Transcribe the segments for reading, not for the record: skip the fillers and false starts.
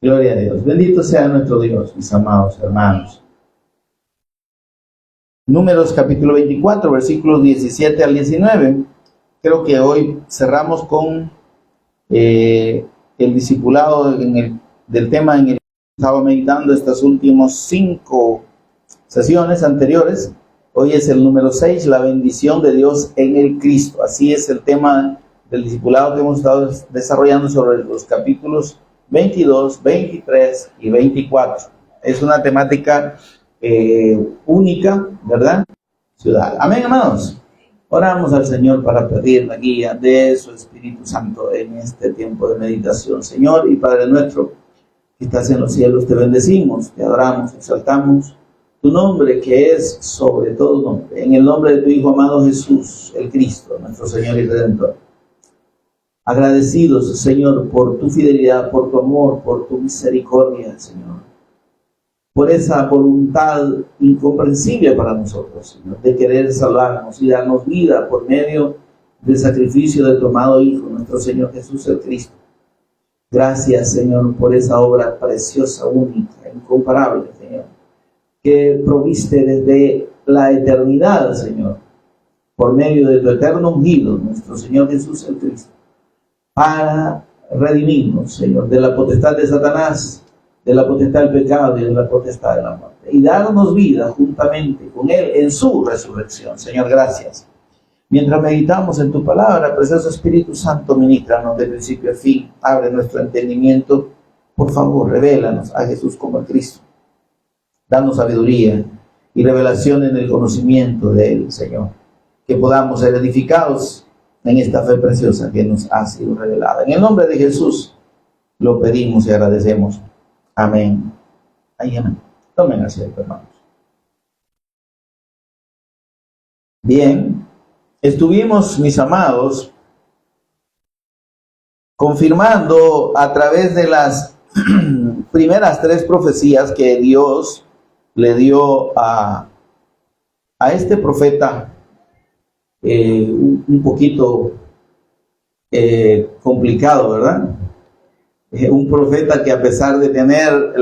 Gloria a Dios. Bendito sea nuestro Dios, mis amados hermanos. Números capítulo 24, versículos 17 al 19. Creo que hoy cerramos con el discipulado del tema en el que estaba meditando estas últimas 5 sesiones anteriores. Hoy es el número 6, la bendición de Dios en el Cristo. Así es el tema del discipulado que hemos estado desarrollando sobre los capítulos 22, 23 y 24. Es una temática única, ¿verdad? Ciudad. Amén, hermanos. Oramos al Señor para pedir la guía de su Espíritu Santo en este tiempo de meditación. Señor y Padre nuestro, que estás en los cielos, te bendecimos, te adoramos, exaltamos tu nombre, que es sobre todo nombre. En el nombre de tu Hijo amado Jesús, el Cristo, nuestro Señor y Redentor. Agradecidos, Señor, por tu fidelidad, por tu amor, por tu misericordia, Señor. Por esa voluntad incomprensible para nosotros, Señor, de querer salvarnos y darnos vida por medio del sacrificio de tu amado Hijo, nuestro Señor Jesús el Cristo. Gracias, Señor, por esa obra preciosa, única, incomparable, Señor, que proviste desde la eternidad, Señor, por medio de tu eterno ungido, nuestro Señor Jesús el Cristo, para redimirnos, Señor, de la potestad de Satanás, de la potestad del pecado y de la potestad de la muerte, y darnos vida juntamente con Él en su resurrección. Señor, gracias. Mientras meditamos en tu palabra, precioso Espíritu Santo, ministranos de principio a fin, abre nuestro entendimiento, por favor, revélanos a Jesús como a Cristo. Danos sabiduría y revelación en el conocimiento de Él, Señor, que podamos ser edificados en esta fe preciosa que nos ha sido revelada. En el nombre de Jesús lo pedimos y agradecemos. Amén. Ay, amén. Tomen asiento, hermanos. Bien, estuvimos, mis amados, confirmando a través de las primeras 3 profecías que Dios le dio a este profeta, un poquito complicado, ¿verdad? Un profeta que, a pesar de tener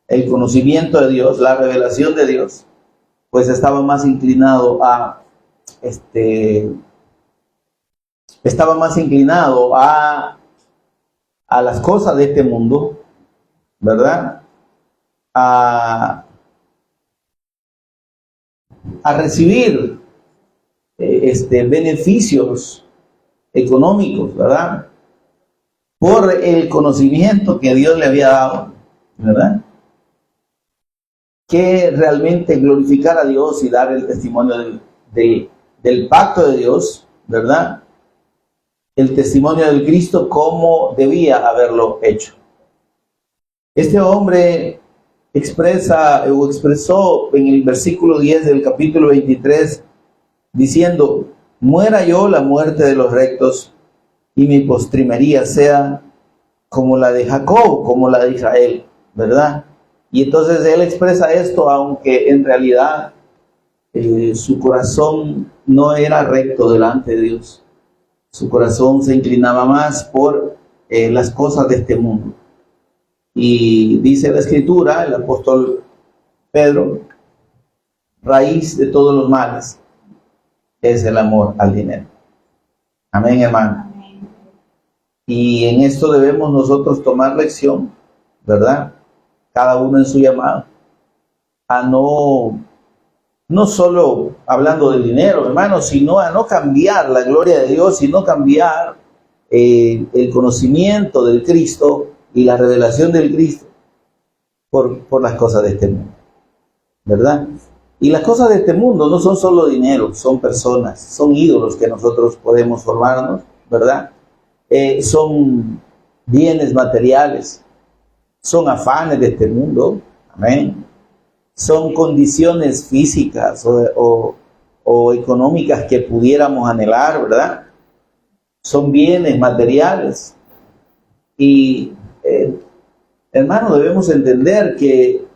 el conocimiento de Dios, la revelación de Dios, pues estaba más inclinado a las cosas de este mundo, ¿verdad? A recibir beneficios económicos, ¿verdad? Por el conocimiento que Dios le había dado, ¿verdad? Que realmente glorificar a Dios y dar el testimonio del pacto de Dios, ¿verdad? El testimonio del Cristo como debía haberlo hecho. Este hombre expresó en el versículo 10 del capítulo 23, diciendo: muera yo la muerte de los rectos, y mi postrimería sea como la de Jacob, como la de Israel, ¿verdad? Y entonces él expresa esto, aunque en realidad su corazón no era recto delante de Dios. Su corazón se inclinaba más por las cosas de este mundo. Y dice la Escritura, el apóstol Pedro, raíz de todos los males es el amor al dinero. Amén, hermano. Y en esto debemos nosotros tomar lección, ¿verdad? Cada uno en su llamado, a no solo hablando del dinero, hermano, sino a no cambiar la gloria de Dios, sino cambiar el conocimiento del Cristo y la revelación del Cristo por las cosas de este mundo, ¿verdad? Y las cosas de este mundo no son solo dinero, son personas, son ídolos que nosotros podemos formarnos, ¿verdad? Son bienes materiales, son afanes de este mundo, amén. Son condiciones físicas o económicas que pudiéramos anhelar, ¿verdad? Son bienes materiales. Y, hermano, debemos entender que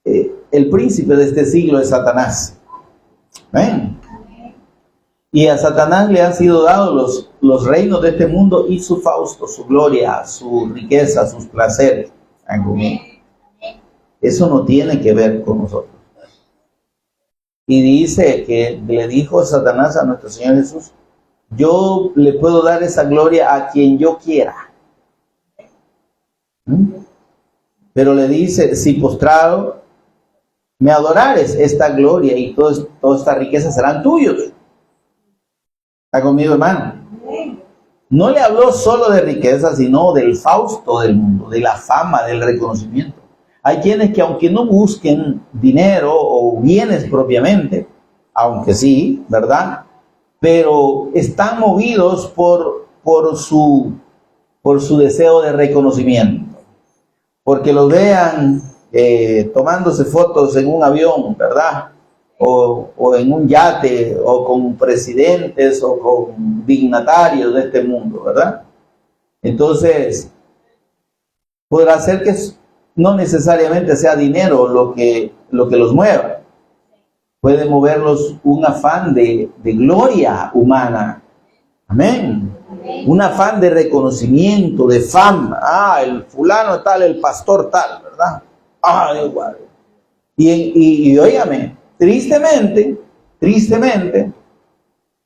el príncipe de este siglo es Satanás. Amén. Y a Satanás le han sido dados los reinos de este mundo y su fausto, su gloria, su riqueza, sus placeres. Eso no tiene que ver con nosotros. Y dice que le dijo Satanás a nuestro Señor Jesús: yo le puedo dar esa gloria a quien yo quiera. Pero le dice: si postrado me adorares, esta gloria y toda esta riqueza serán tuyos. ¿Está conmigo, hermano? No le habló solo de riqueza, sino del fausto del mundo, de la fama, del reconocimiento. Hay quienes que, aunque no busquen dinero o bienes propiamente, aunque sí, ¿verdad?, pero están movidos por su deseo de reconocimiento. Porque los vean tomándose fotos en un avión, ¿verdad?, o en un yate, o con presidentes, o con dignatarios de este mundo, ¿verdad? Entonces, podrá ser que no necesariamente sea dinero lo que los mueva. Puede moverlos un afán de gloria humana. Amén. Un afán de reconocimiento, de fama. El fulano tal, el pastor tal, ¿verdad? Igual. Y óigame, tristemente,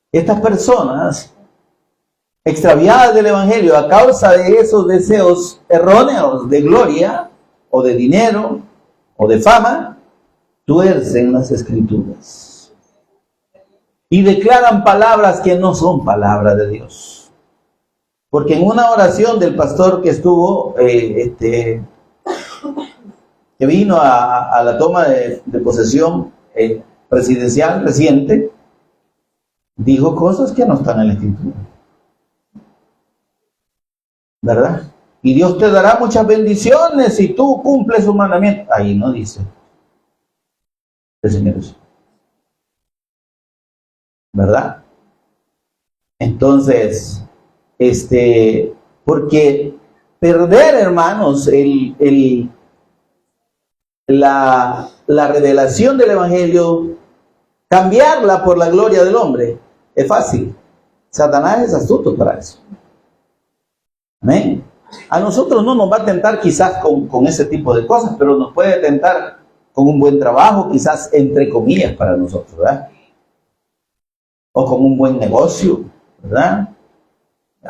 estas personas extraviadas del evangelio a causa de esos deseos erróneos de gloria, o de dinero, o de fama, tuercen las escrituras y declaran palabras que no son palabras de Dios. Porque en una oración del pastor que estuvo, que vino a la toma de posesión presidencial reciente, dijo cosas que no están en la escritura, ¿verdad? Y Dios te dará muchas bendiciones si tú cumples su mandamiento. Ahí no dice el Señor eso, ¿verdad? Entonces, porque perder, hermanos, la revelación del evangelio, cambiarla por la gloria del hombre, es fácil. Satanás es astuto para eso. Amén. A nosotros no nos va a tentar quizás con ese tipo de cosas, pero nos puede tentar con un buen trabajo, quizás entre comillas para nosotros, ¿verdad? O con un buen negocio, ¿verdad?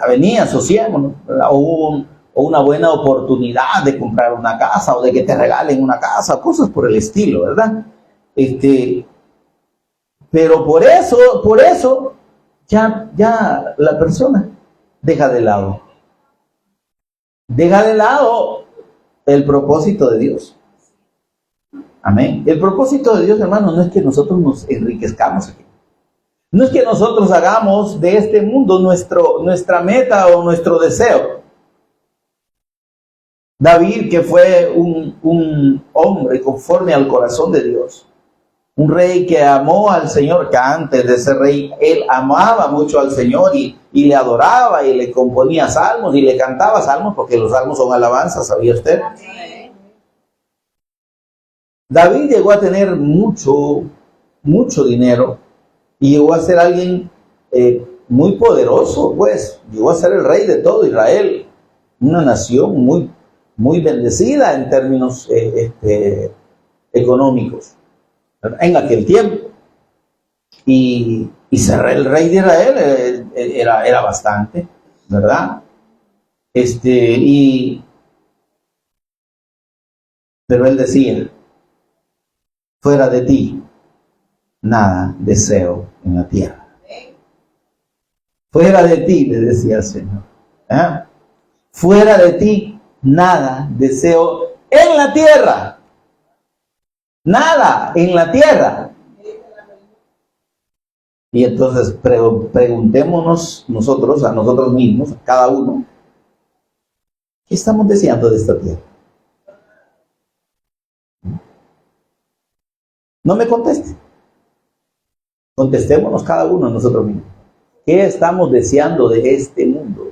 Vení, asociémonos, ¿verdad? O una buena oportunidad de comprar una casa, o de que te regalen una casa, cosas por el estilo, ¿verdad? Pero por eso ya la persona deja de lado el propósito de Dios. Amén. El propósito de Dios, hermano, no es que nosotros nos enriquezcamos aquí. No es que nosotros hagamos de este mundo nuestra meta o nuestro deseo. David, que fue un hombre conforme al corazón de Dios, un rey que amó al Señor, que antes de ser rey, él amaba mucho al Señor y le adoraba y le componía salmos y le cantaba salmos, porque los salmos son alabanzas, ¿sabía usted? David llegó a tener mucho dinero y llegó a ser alguien muy poderoso, pues. Llegó a ser el rey de todo Israel, una nación muy bendecida en términos económicos en aquel tiempo. Y ser el rey de Israel era bastante, ¿verdad? Pero él decía: fuera de ti, nada deseo en la tierra. Fuera de ti, le decía el Señor. Fuera de ti, nada deseo en la tierra. Nada en la tierra. Y entonces preguntémonos nosotros, a nosotros mismos, a cada uno, ¿qué estamos deseando de esta tierra? No me conteste. Contestémonos cada uno a nosotros mismos. ¿Qué estamos deseando de este mundo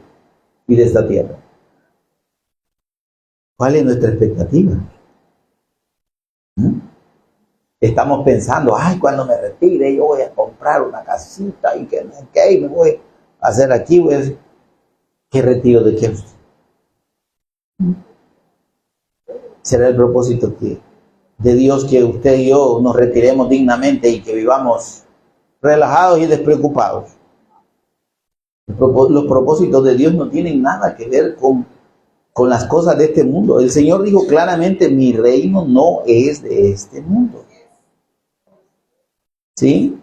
y de esta tierra? ¿Cuál es nuestra expectativa? estamos pensando, ay, cuando me retire yo voy a comprar una casita y que no sé qué, y me voy a hacer aquí, voy a decir, ¿qué retiro de qué? ¿Será el propósito de Dios que usted y yo nos retiremos dignamente y que vivamos relajados y despreocupados? Los propósitos de Dios no tienen nada que ver con las cosas de este mundo. El Señor dijo claramente, mi reino no es de este mundo. ¿Sí?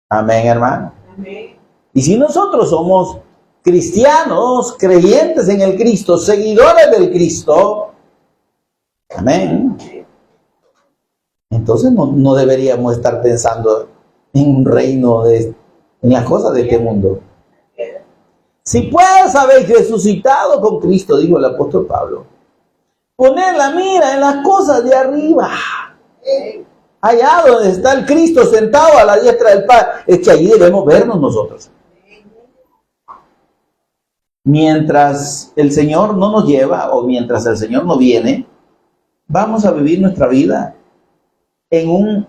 Amén, hermano. Amén. Y si nosotros somos cristianos, creyentes en el Cristo, seguidores del Cristo, amén, entonces no deberíamos estar pensando en un reino, en las cosas de este mundo. Si pues habéis resucitado con Cristo, dijo el apóstol Pablo, poned la mira en las cosas de arriba, allá donde está el Cristo sentado a la diestra del Padre. Es que allí debemos vernos nosotros. Mientras el Señor no nos lleva, o mientras el Señor no viene, vamos a vivir nuestra vida con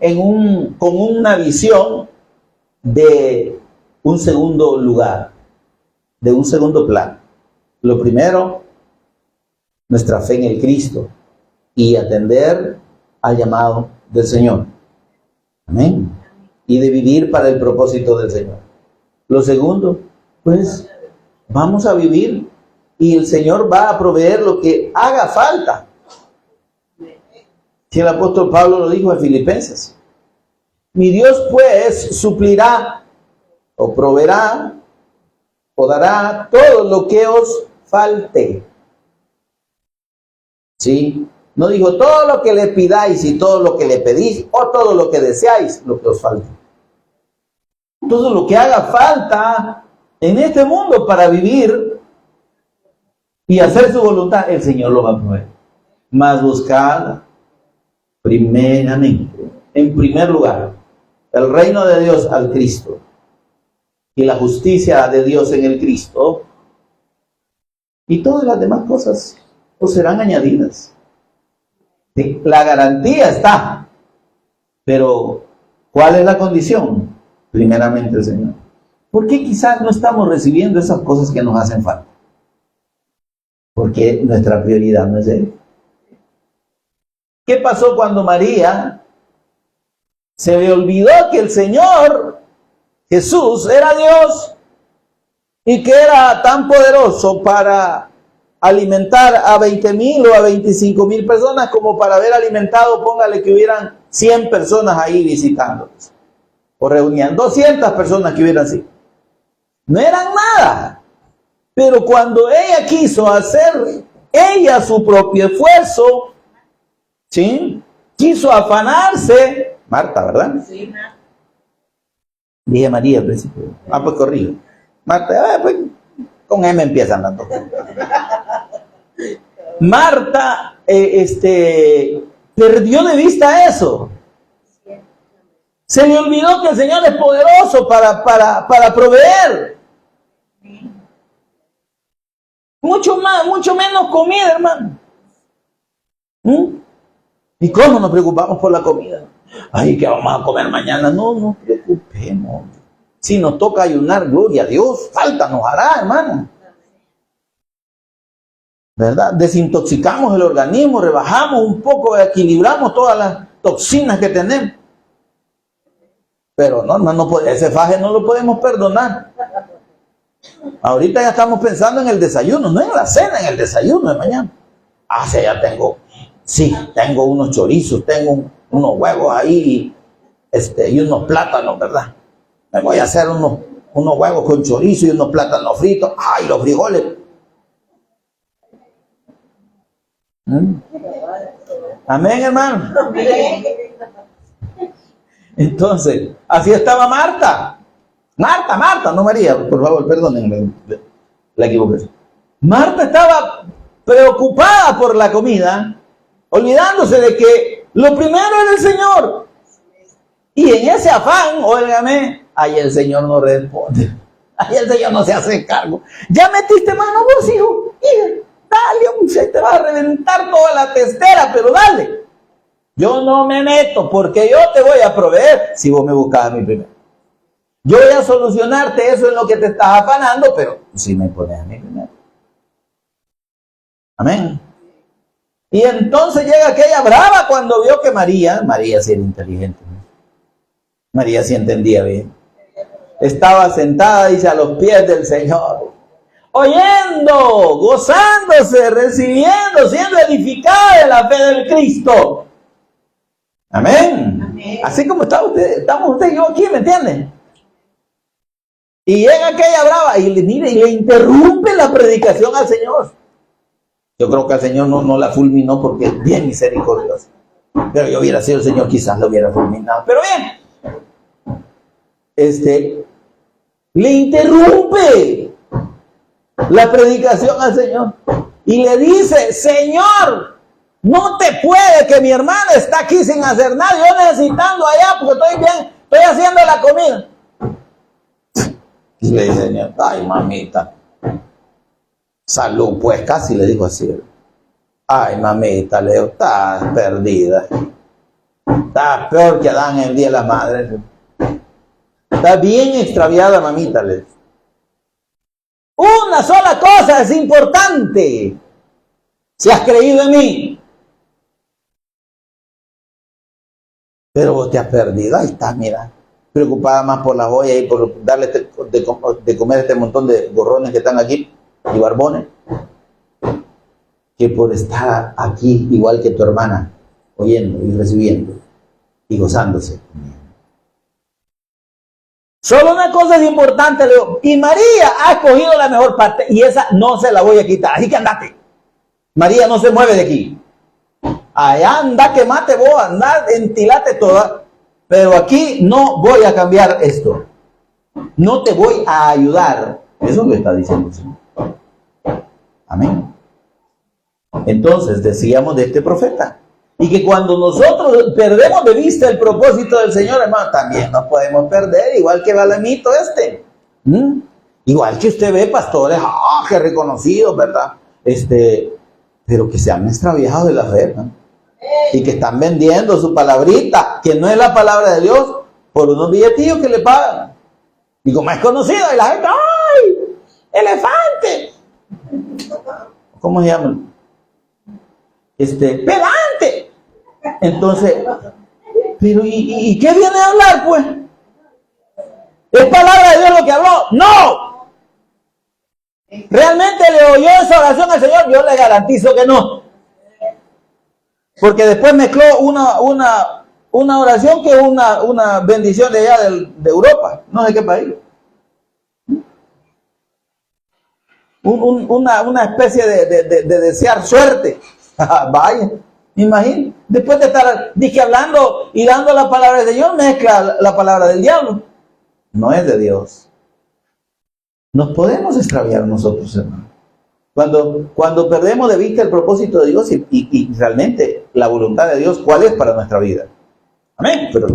una visión de un segundo lugar, de un segundo plano. Lo primero, nuestra fe en el Cristo y atender al llamado del Señor. Amén. Y de vivir para el propósito del Señor. Lo segundo, pues vamos a vivir y el Señor va a proveer lo que haga falta. Si el apóstol Pablo lo dijo en Filipenses. Mi Dios pues suplirá o proveerá o dará todo lo que os falte. ¿Sí? No dijo todo lo que le pidáis y todo lo que le pedís o todo lo que deseáis, lo que os falte. Todo lo que haga falta en este mundo para vivir y hacer su voluntad, el Señor lo va a proveer. Mas buscad primeramente, en primer lugar, el reino de Dios al Cristo y la justicia de Dios en el Cristo, y todas las demás cosas os serán añadidas. La garantía está, pero ¿cuál es la condición? Primeramente el Señor. ¿Por qué quizás no estamos recibiendo esas cosas que nos hacen falta? Porque nuestra prioridad no es Él. ¿Qué pasó cuando María se le olvidó que el Señor Jesús era Dios y que era tan poderoso para alimentar a 20,000 o a 25,000 personas como para haber alimentado, póngale que hubieran 100 personas ahí visitándolos? O reunían 200 personas que hubieran sido. No eran nada. Pero cuando ella quiso hacer ella su propio esfuerzo, ¿sí? Quiso afanarse, Marta, ¿verdad? Sí. Dije María al principio. Pues corrijo. Marta, pues con M empiezan las dos. Marta, perdió de vista eso. Se le olvidó que el Señor es poderoso para proveer. Mucho menos comida, hermano. ¿Y cómo nos preocupamos por la comida? Ay, ¿qué vamos a comer mañana? No nos preocupemos. Si nos toca ayunar, gloria a Dios, falta nos hará, hermano. ¿Verdad? Desintoxicamos el organismo, rebajamos un poco, equilibramos todas las toxinas que tenemos. Pero no, ese faje no lo podemos perdonar. Ahorita ya estamos pensando en el desayuno, no en la cena, en el desayuno de mañana. Sí, ya tengo unos chorizos, tengo unos huevos ahí, y unos plátanos, ¿verdad? Me voy a hacer unos huevos con chorizo y unos plátanos fritos. ¡Ay, los frijoles! Amén, hermano. Entonces, así estaba Marta, no María, por favor, perdónenme la equivocación. Marta estaba preocupada por la comida, olvidándose de que lo primero era el Señor. Y en ese afán, óigame, ahí el Señor no responde. Ahí el Señor no se hace cargo. Ya metiste mano vos, hijo. Dale, se te va a reventar toda la testera, pero dale. Yo no me meto porque yo te voy a proveer si vos me buscas a mí primero. Yo voy a solucionarte eso en lo que te estás afanando, pero si me pones a mí primero. Amén. Y entonces llega aquella brava cuando vio que María sí era inteligente, ¿no? María sí entendía bien. Estaba sentada, dice, a los pies del Señor, oyendo, gozándose, recibiendo, siendo edificada de la fe del Cristo. Amén. Amén. Así como estamos usted y yo aquí, ¿me entienden? Y llega aquella brava y le interrumpe la predicación al Señor. Yo creo que al Señor no la fulminó porque es bien misericordioso. Pero yo hubiera sido el Señor, quizás lo hubiera fulminado. Pero bien, le interrumpe la predicación al Señor y le dice, Señor, no te puede que mi hermana está aquí sin hacer nada, yo necesitando allá porque estoy haciendo la comida. Y le dice, Señor, ay mamita, salud, pues casi le dijo así. Ay mamita, Leo, estás perdida. Estás peor que Adán el día de la madre. Está bien extraviada, mamita. Una sola cosa es importante. Si has creído en mí. Pero vos te has perdido. Ahí estás, mira. Preocupada más por la joya y por darle de comer este montón de gorrones que están aquí y barbones, que por estar aquí igual que tu hermana, oyendo y recibiendo y gozándose. Solo una cosa es importante, Leo. Y María ha escogido la mejor parte y esa no se la voy a quitar. Así que andate. María no se mueve de aquí. Allá anda, quemate vos, anda, entilate toda. Pero aquí no voy a cambiar esto. No te voy a ayudar. Eso lo está diciendo el Señor. Amén. Entonces decíamos de este profeta. Y que cuando nosotros perdemos de vista el propósito del Señor, hermano, también nos podemos perder, igual que Balamito Igual que usted ve pastores, que reconocidos, ¿verdad? Pero que se han extraviado de la fe, ¿no? Y que están vendiendo su palabrita, que no es la palabra de Dios, por unos billetillos que le pagan. Y como es conocido, y la gente, ¡ay! ¡Elefante! ¿Cómo se llama? ¡Pedante! Entonces, pero ¿y qué viene a hablar, pues? ¿Es palabra de Dios lo que habló? ¡No! ¿Realmente le oyó esa oración al Señor? Yo le garantizo que no. Porque después mezcló una oración que es una bendición de allá de Europa, no sé qué país. Una especie de desear suerte. Vaya, imagínate. Después de estar hablando y dando la palabra de Dios, mezcla la palabra del diablo. No es de Dios. Nos podemos extraviar nosotros, hermano. Cuando perdemos de vista el propósito de Dios y realmente la voluntad de Dios, ¿cuál es para nuestra vida? Amén. Pero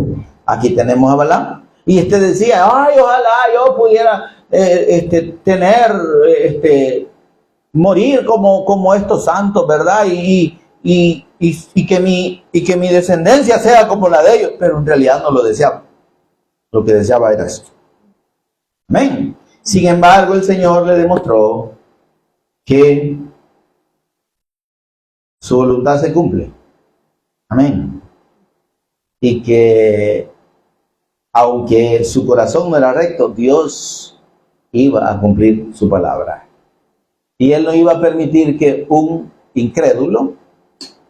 aquí tenemos a Balaam. Y decía, ay, ojalá yo pudiera morir como estos santos, ¿verdad? Y que mi descendencia sea como la de ellos. Pero en realidad no lo deseaba. Lo que deseaba era eso. Amén. Sin embargo, el Señor le demostró que su voluntad se cumple. Amén. Y que aunque su corazón no era recto, Dios iba a cumplir su palabra. Y Él no iba a permitir que un incrédulo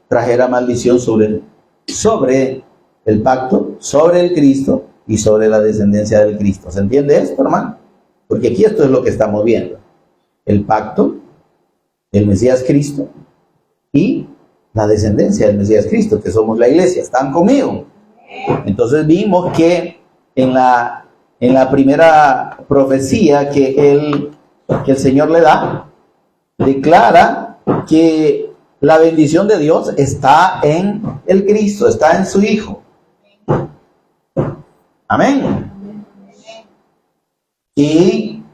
trajera maldición sobre el pacto, sobre el Cristo y sobre la descendencia del Cristo. ¿Se entiende esto, hermano? Porque aquí esto es lo que estamos viendo. El pacto, el Mesías Cristo y la descendencia del Mesías Cristo, que somos la iglesia. ¿Están conmigo? Entonces vimos que en la primera profecía que el Señor le da, declara que la bendición de Dios está en el Cristo, está en su Hijo. Amén. Y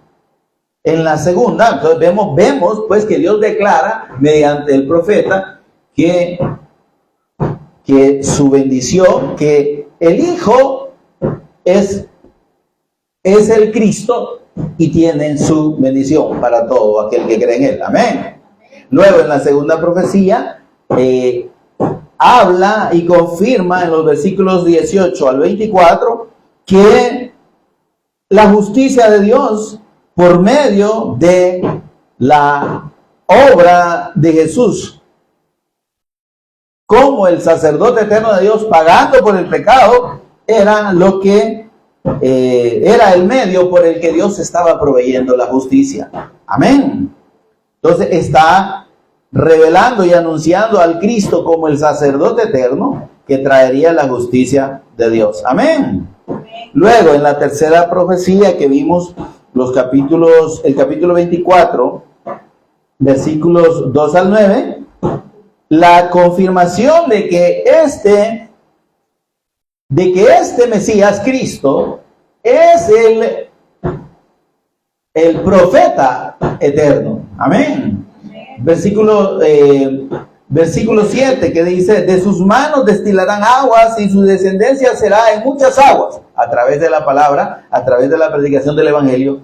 en la segunda, entonces vemos pues que Dios declara mediante el profeta que que su bendición, que el Hijo es el Cristo y tiene su bendición para todo aquel que cree en Él. Amén. Luego en la segunda profecía habla y confirma en los versículos 18 al 24 que la justicia de Dios por medio de la obra de Jesús, como el sacerdote eterno de Dios pagando por el pecado, era lo que era el medio por el que Dios estaba proveyendo la justicia. Amén. Entonces está revelando y anunciando al Cristo como el sacerdote eterno que traería la justicia de Dios. Amén. Luego, en la tercera profecía que vimos, el capítulo 24, versículos 2 al 9, la confirmación de que este Mesías Cristo es el profeta eterno. Amén. Versículo 7 que dice: de sus manos destilarán aguas y su descendencia será en muchas aguas. A través de la palabra, a través de la predicación del evangelio,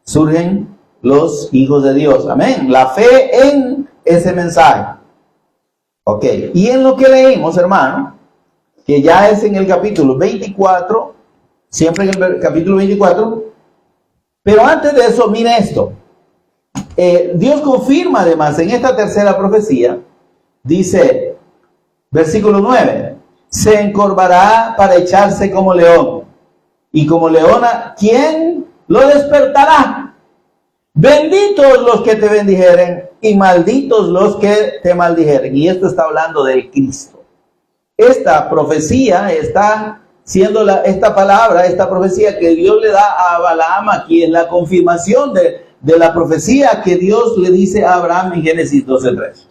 surgen los hijos de Dios. Amén. La fe en ese mensaje. Ok. Y en lo que leímos, hermano, que ya es en el capítulo 24, siempre en el capítulo 24, pero antes de eso, mire esto. Dios confirma además en esta tercera profecía, dice, versículo 9, se encorvará para echarse como león, y como leona, ¿quién lo despertará? Benditos los que te bendijeren, y malditos los que te maldijeren. Y esto está hablando del Cristo. Esta profecía está siendo esta profecía que Dios le da a Balaam aquí en la confirmación de la profecía que Dios le dice a Abraham en Génesis 12:3.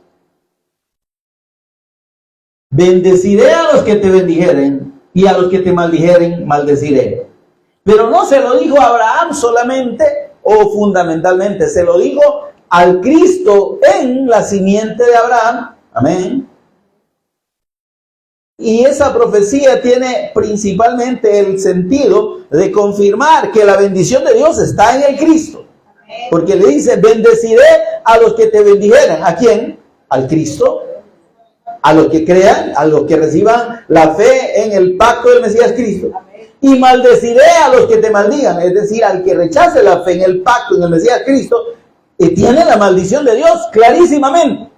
Bendeciré a los que te bendijeren y a los que te maldijeren maldeciré. Pero no se lo dijo a Abraham solamente o fundamentalmente, se lo dijo al Cristo en la simiente de Abraham. Amén. Y esa profecía tiene principalmente el sentido de confirmar que la bendición de Dios está en el Cristo. Porque le dice, bendeciré a los que te bendijeren. ¿A quién? Al Cristo. A los que crean, a los que reciban la fe en el pacto del Mesías Cristo. Y maldeciré a los que te maldigan. Es decir, al que rechace la fe en el pacto en el Mesías Cristo, tiene la maldición de Dios clarísimamente.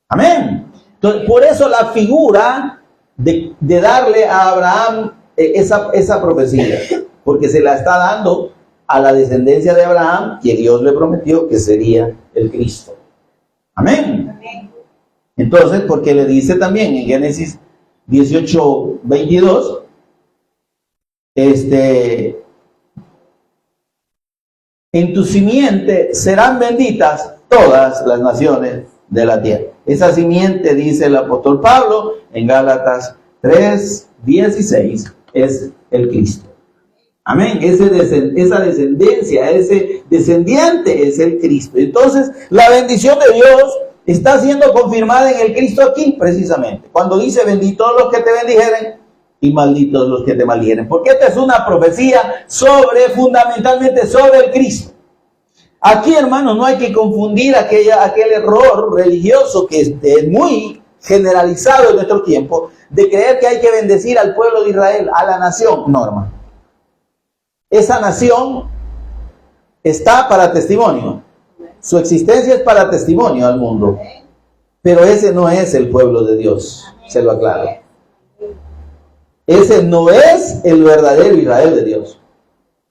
Amén. Entonces, por eso la figura de darle a Abraham esa profecía, porque se la está dando a la descendencia de Abraham, que Dios le prometió que sería el Cristo. Amén. Entonces, porque le dice también en Génesis 18:22, en tu simiente serán benditas todas las naciones de la tierra. Esa simiente, dice el apóstol Pablo en Gálatas 3:16, es el Cristo. Amén. Esa descendencia, ese descendiente es el Cristo. Entonces, la bendición de Dios está siendo confirmada en el Cristo aquí, precisamente. Cuando dice, benditos los que te bendijeren y malditos los que te maldijeren. Porque esta es una profecía fundamentalmente sobre el Cristo. Aquí, hermanos, no hay que confundir aquel error religioso que es muy generalizado en nuestro tiempo, de creer que hay que bendecir al pueblo de Israel, a la nación. No, hermano. Esa nación está para testimonio. Su existencia es para testimonio al mundo. Pero ese no es el pueblo de Dios, se lo aclaro. Ese no es el verdadero Israel de Dios.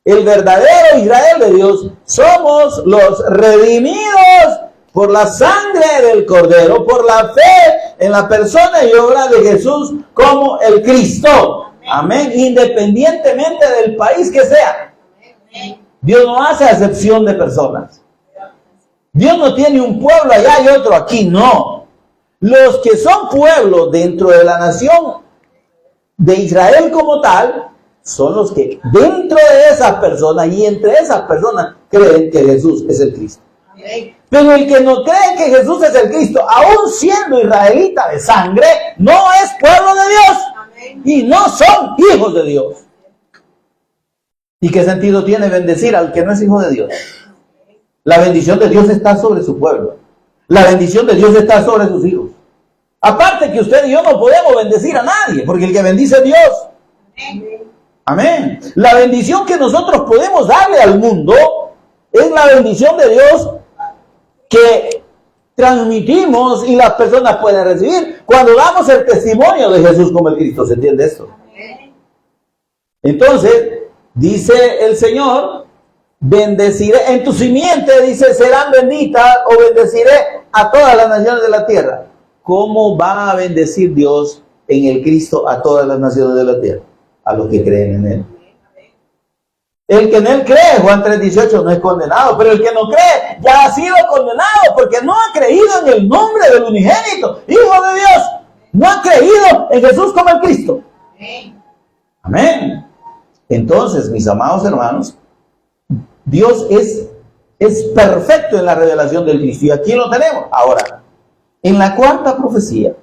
El verdadero Israel de Dios somos los redimidos por la sangre del Cordero, por la fe en la persona y obra de Jesús como el Cristo. Amén. Independientemente del país que sea. Dios no hace acepción de personas. Dios no tiene un pueblo allá y otro aquí, no. Los que son pueblos dentro de la nación de Israel como tal, son los que dentro de esas personas y entre esas personas creen que Jesús es el Cristo. Pero el que no cree que Jesús es el Cristo, aún siendo israelita de sangre, no es pueblo de Dios. Y no son hijos de Dios. ¿Y qué sentido tiene bendecir al que no es hijo de Dios? La bendición de Dios está sobre su pueblo. La bendición de Dios está sobre sus hijos. Aparte que usted y yo no podemos bendecir a nadie, porque el que bendice es Dios. Amén. La bendición que nosotros podemos darle al mundo es la bendición de Dios que transmitimos y las personas pueden recibir cuando damos el testimonio de Jesús como el Cristo. ¿Se entiende esto? Entonces, dice el Señor, bendeciré, en tu simiente, dice, serán benditas, o bendeciré a todas las naciones de la tierra. ¿Cómo va a bendecir Dios en el Cristo a todas las naciones de la tierra? A los que creen en Él. El que en Él cree, Juan 3:18, no es condenado, pero el que no cree ya ha sido condenado porque no ha creído en el nombre del unigénito, Hijo de Dios. No ha creído en Jesús como el Cristo. Amén. Entonces, mis amados hermanos, Dios es perfecto en la revelación del Cristo. Y aquí lo tenemos. Ahora, en la cuarta profecía,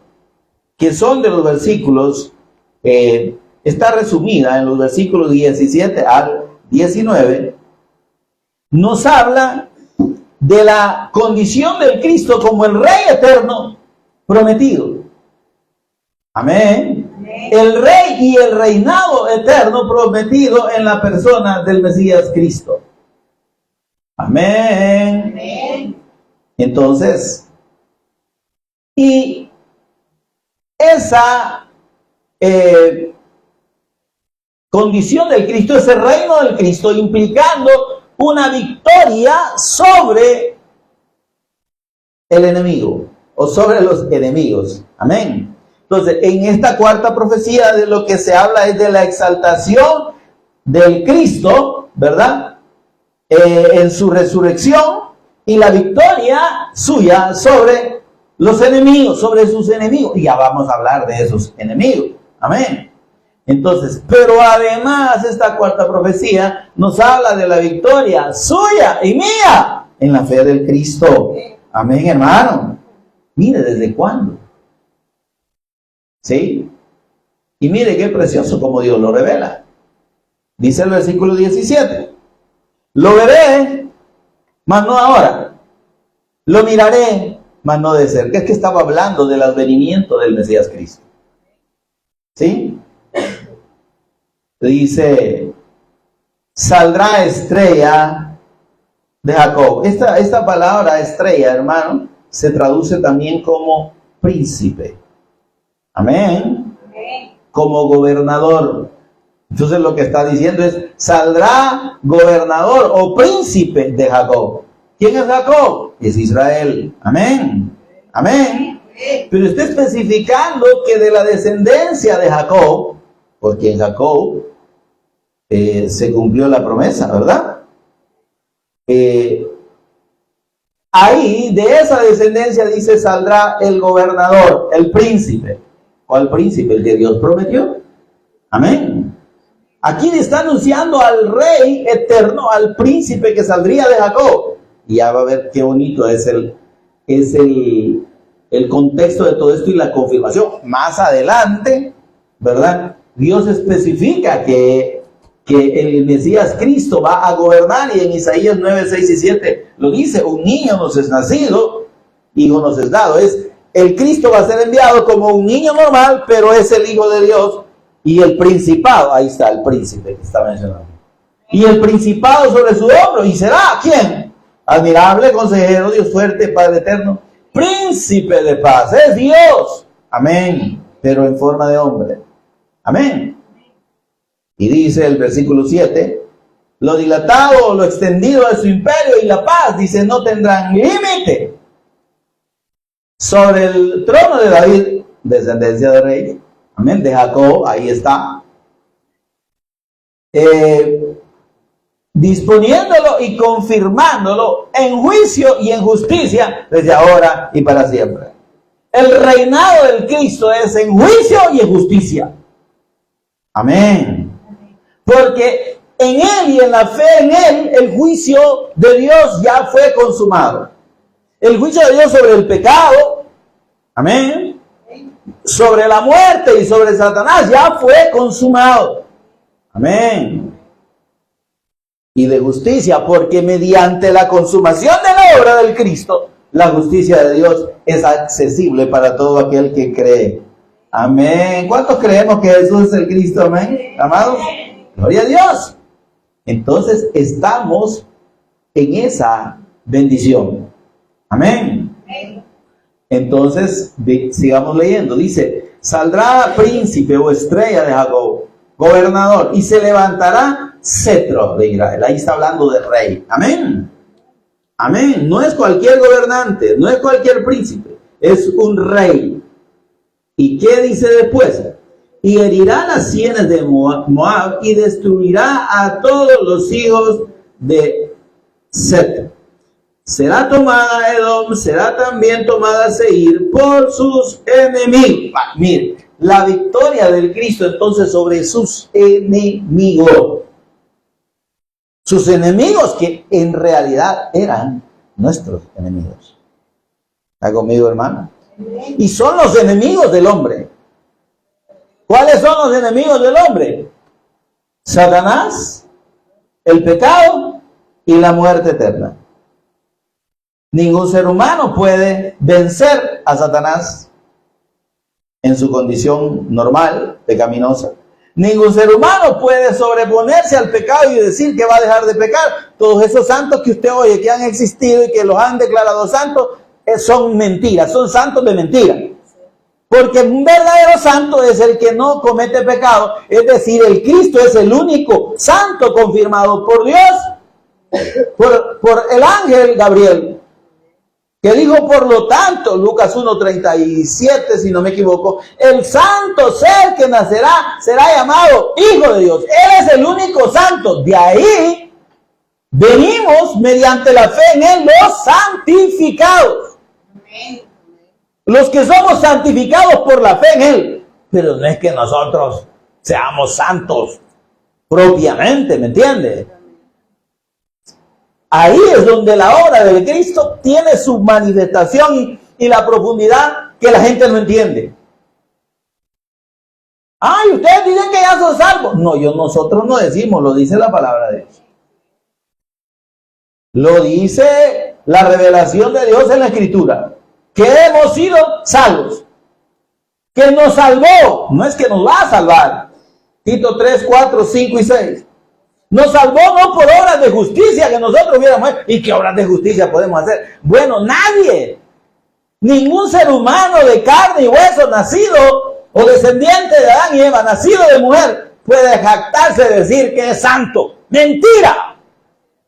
que son de los versículos, está resumida en los versículos 17 al 19, nos habla de la condición del Cristo como el Rey eterno prometido. Amén. El Rey y el reinado eterno prometido en la persona del Mesías Cristo. Amén. Entonces, y esa condición del Cristo, ese reino del Cristo, implicando una victoria sobre el enemigo o sobre los enemigos. Amén. Entonces, en esta cuarta profecía de lo que se habla es de la exaltación del Cristo, ¿verdad? En su resurrección y la victoria suya sobre los enemigos, sobre sus enemigos. Y ya vamos a hablar de esos enemigos. Amén. Entonces, pero además esta cuarta profecía nos habla de la victoria suya y mía en la fe del Cristo. Amén, hermano. Mire, ¿desde cuándo? ¿Sí? Y mire qué precioso como Dios lo revela. Dice el versículo 17. Lo veré, mas no ahora. Lo miraré, mas no de cerca. Es que estaba hablando del advenimiento del Mesías Cristo. ¿Sí? Dice, saldrá estrella de Jacob. Esta palabra estrella, hermano, se traduce también como príncipe. Amén. Como gobernador. Entonces lo que está diciendo es, saldrá gobernador o príncipe de Jacob. ¿Quién es Jacob? Es Israel. Amén. Amén. Pero está especificando que de la descendencia de Jacob, porque en Jacob se cumplió la promesa, ¿verdad? Ahí, de esa descendencia, dice, saldrá el gobernador, el príncipe. ¿Cuál príncipe? El que Dios prometió. Amén. Aquí le está anunciando al rey eterno, al príncipe que saldría de Jacob. Y ya va a ver qué bonito es el contexto de todo esto y la confirmación. Más adelante, ¿verdad? Dios especifica que el Mesías Cristo va a gobernar, y en Isaías 9, 6 y 7 lo dice: un niño nos es nacido, hijo nos es dado. El Cristo va a ser enviado como un niño normal, pero es el Hijo de Dios. Y el principado, ahí está el príncipe que está mencionando. Y el principado sobre su hombro, y será, ¿quién? Admirable, consejero, Dios fuerte, Padre eterno, príncipe de paz. Es Dios. Amén. Pero en forma de hombre. Amén. Y dice el versículo 7, lo dilatado o lo extendido de su imperio y la paz, dice, no tendrán límite. Sobre el trono de David, descendencia de rey, amén, de Jacob, ahí está, disponiéndolo y confirmándolo en juicio y en justicia desde ahora y para siempre. El reinado del Cristo es en juicio y en justicia. Amén. Porque en Él y en la fe en Él, el juicio de Dios ya fue consumado. El juicio de Dios sobre el pecado, amén, sobre la muerte y sobre Satanás ya fue consumado. Amén. Y de justicia, porque mediante la consumación de la obra del Cristo, la justicia de Dios es accesible para todo aquel que cree. Amén. ¿Cuántos creemos que Jesús es el Cristo? Amén. Amados, gloria a Dios. Entonces estamos en esa bendición. Amén. Entonces sigamos leyendo. Dice: saldrá príncipe o estrella de Jacob, gobernador, y se levantará cetro de Israel. Ahí está hablando de rey. Amén. Amén. No es cualquier gobernante, no es cualquier príncipe, es un rey. ¿Y qué dice después? Y herirá las sienes de Moab y destruirá a todos los hijos de Set. Será tomada Edom, será también tomada Seir por sus enemigos. Mire, la victoria del Cristo entonces sobre sus enemigos. Sus enemigos que en realidad eran nuestros enemigos. ¿Está conmigo, hermano? Y son los enemigos del hombre. ¿Cuáles son los enemigos del hombre? Satanás, el pecado y la muerte eterna. Ningún ser humano puede vencer a Satanás en su condición normal, pecaminosa. Ningún ser humano puede sobreponerse al pecado y decir que va a dejar de pecar. Todos esos santos que usted oye que han existido y que los han declarado santos, son mentiras, son santos de mentira. Porque un verdadero santo es el que no comete pecado. Es decir, el Cristo es el único santo confirmado por Dios, por el ángel Gabriel, que dijo: por lo tanto, Lucas 1:37, si no me equivoco, el santo ser que nacerá será llamado Hijo de Dios. Él es el único santo. De ahí venimos mediante la fe en Él los santificados. Los que somos santificados por la fe en Él. Pero no es que nosotros seamos santos propiamente, ¿me entiende? Ahí es donde la obra del Cristo tiene su manifestación y la profundidad que la gente no entiende. Ay, ustedes dicen que ya son salvos. No, nosotros no decimos, lo dice la palabra de Dios. Lo dice la revelación de Dios en la Escritura. Que hemos sido salvos. Que nos salvó. No es que nos va a salvar. Tito 3, 4, 5 y 6. Nos salvó no por obras de justicia que nosotros hubiéramos hecho. ¿Y qué obras de justicia podemos hacer? Bueno, nadie. Ningún ser humano de carne y hueso nacido o descendiente de Adán y Eva, nacido de mujer, puede jactarse de decir que es santo. ¡Mentira!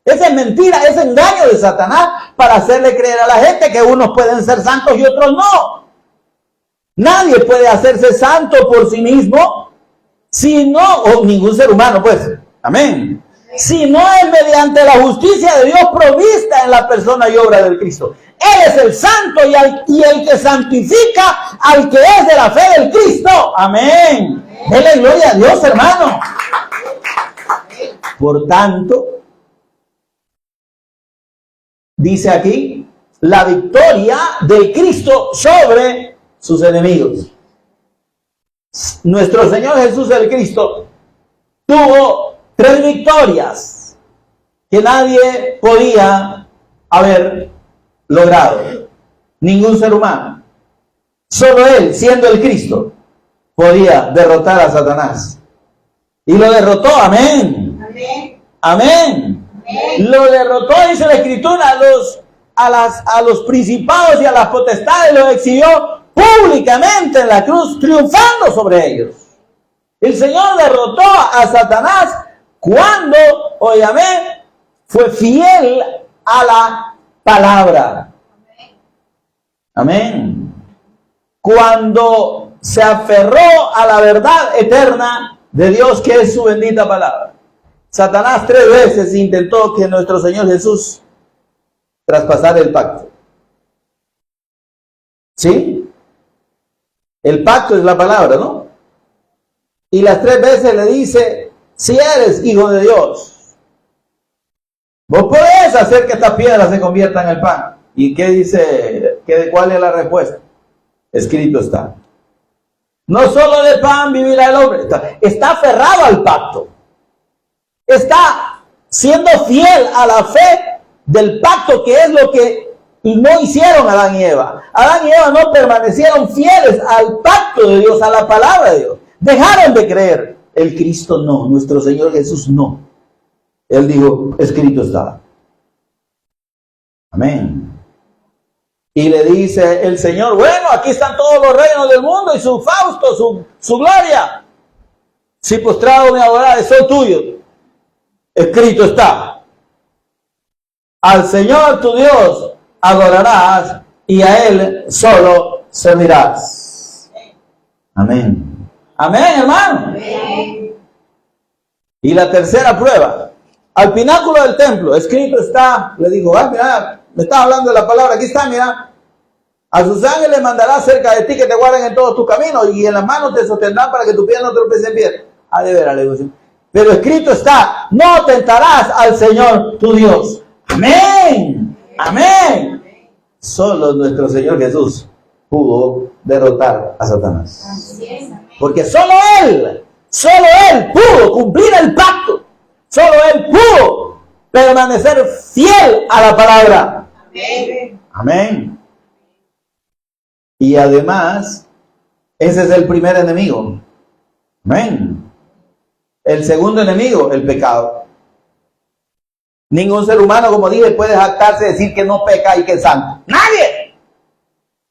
Esa es mentira, es engaño de Satanás para hacerle creer a la gente que unos pueden ser santos y otros no. Nadie puede hacerse santo por sí mismo, si no, o ningún ser humano, pues. Amén. Si no es mediante la justicia de Dios provista en la persona y obra del Cristo. Él es el santo y el que santifica al que es de la fe del Cristo. Amén. Denle gloria a Dios, hermano. Por tanto, dice aquí, la victoria de Cristo sobre sus enemigos. Nuestro Señor Jesús el Cristo tuvo 3 victorias que nadie podía haber logrado. Ningún ser humano. Solo Él, siendo el Cristo, podía derrotar a Satanás. Y lo derrotó. Amén. Amén. Amén. Amén. Lo derrotó, dice la Escritura, a los principados y a las potestades, los exhibió públicamente en la cruz, triunfando sobre ellos. El Señor derrotó a Satanás cuando, óyame, fue fiel a la palabra. Amén. Cuando se aferró a la verdad eterna de Dios, que es su bendita palabra. Satanás 3 veces intentó que nuestro Señor Jesús traspasara el pacto. ¿Sí? El pacto es la palabra, ¿no? Y las 3 veces le dice: si eres hijo de Dios, vos podés hacer que estas piedras se conviertan en pan. ¿Y qué dice? ¿Cuál es la respuesta? Escrito está. No solo de pan vivirá el hombre. Está aferrado al pacto. Está siendo fiel a la fe del pacto, que es lo que no hicieron Adán y Eva. Adán y Eva no permanecieron fieles al pacto de Dios, a la palabra de Dios. Dejaron de creer. El Cristo no, nuestro Señor Jesús no. Él dijo, escrito está. Amén. Y le dice el Señor, bueno, aquí están todos los reinos del mundo y su fausto, su gloria. Si postrado me adorarás, soy tuyo. Escrito está. Al Señor tu Dios adorarás y a Él solo servirás. Amén. Amén, hermano. Amén. Y la tercera prueba. Al pináculo del templo, escrito está, le dijo, mira, me estás hablando de la palabra, aquí está, mira. A sus ángeles mandará cerca de ti que te guarden en todos tus caminos y en las manos te sostendrán para que tu pie no tropiece en piedra. De veras, le digo. Pero escrito está, no tentarás al Señor tu Dios. Amén. Amén. Solo nuestro Señor Jesús pudo derrotar a Satanás. Porque solo Él pudo cumplir el pacto. Solo Él pudo permanecer fiel a la palabra. Amén. Amén. Y además, ese es el primer enemigo. Amén. El segundo enemigo, el pecado. Ningún ser humano, como dije, puede jactarse de decir que no peca y que es santo. ¡Nadie!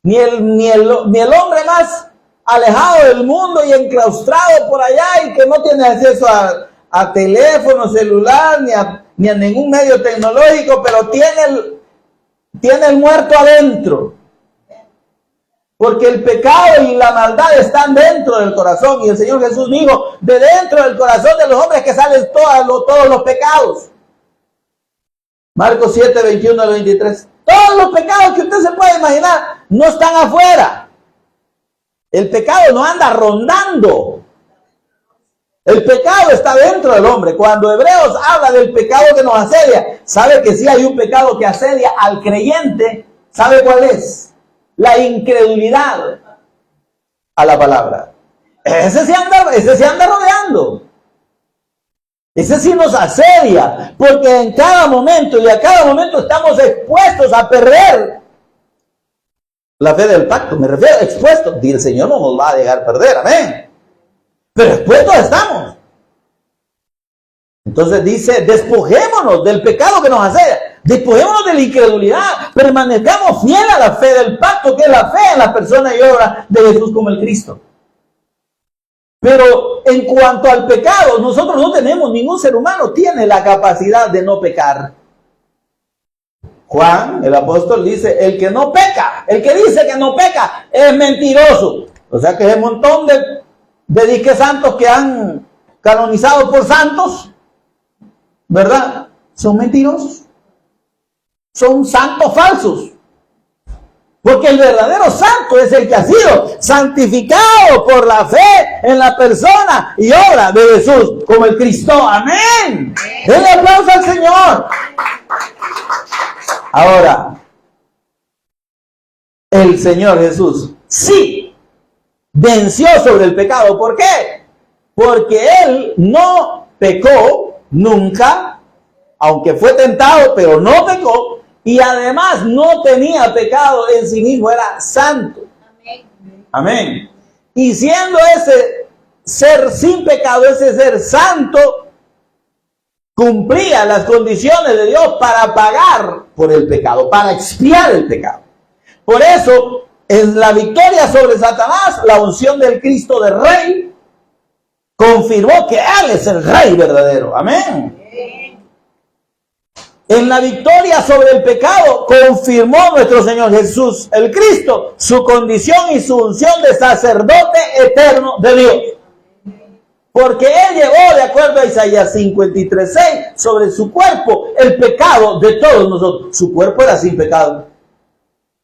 Ni el hombre más alejado del mundo y enclaustrado por allá y que no tiene acceso a teléfono celular ni a ningún medio tecnológico, pero tiene el muerto adentro. Porque el pecado y la maldad están dentro del corazón. Y el Señor Jesús dijo, de dentro del corazón de los hombres que salen todos los pecados. Marcos 7, 21 al 23. Todos los pecados que usted se puede imaginar no están afuera. El pecado no anda rondando. El pecado está dentro del hombre. Cuando Hebreos habla del pecado que nos asedia, sabe que sí hay un pecado que asedia al creyente. ¿Sabe cuál es? La incredulidad a la palabra. Ese se anda rodeando. Ese sí nos asedia, porque en cada momento y a cada momento estamos expuestos a perder la fe del pacto. Me refiero a expuestos. Y el Señor no nos va a dejar perder, amén. Pero expuestos estamos. Entonces dice, despojémonos del pecado que nos asedia. Despojémonos de la incredulidad. Permanezcamos fieles a la fe del pacto, que es la fe en la persona y obra de Jesús como el Cristo. Pero en cuanto al pecado, nosotros no tenemos, ningún ser humano tiene la capacidad de no pecar. Juan, el apóstol, dice, el que no peca, el que dice que no peca, es mentiroso. O sea que es un montón de disque santos que han canonizado por santos, ¿verdad? Son mentirosos. Son santos falsos. Porque el verdadero santo es el que ha sido santificado por la fe en la persona y obra de Jesús como el Cristo. Amén. Denle aplauso al Señor. Ahora, el Señor Jesús sí venció sobre el pecado. ¿Por qué? Porque Él no pecó nunca, aunque fue tentado, pero no pecó. Y además no tenía pecado en sí mismo, era santo. Amén. Amén. Y siendo ese ser sin pecado, ese ser santo, cumplía las condiciones de Dios para pagar por el pecado, para expiar el pecado. Por eso, en la victoria sobre Satanás, la unción del Cristo de Rey confirmó que Él es el Rey verdadero. Amén. En la victoria sobre el pecado confirmó nuestro Señor Jesús, el Cristo, su condición y su unción de sacerdote eterno de Dios. Porque Él llevó, de acuerdo a Isaías 53:6, sobre su cuerpo el pecado de todos nosotros. Su cuerpo era sin pecado.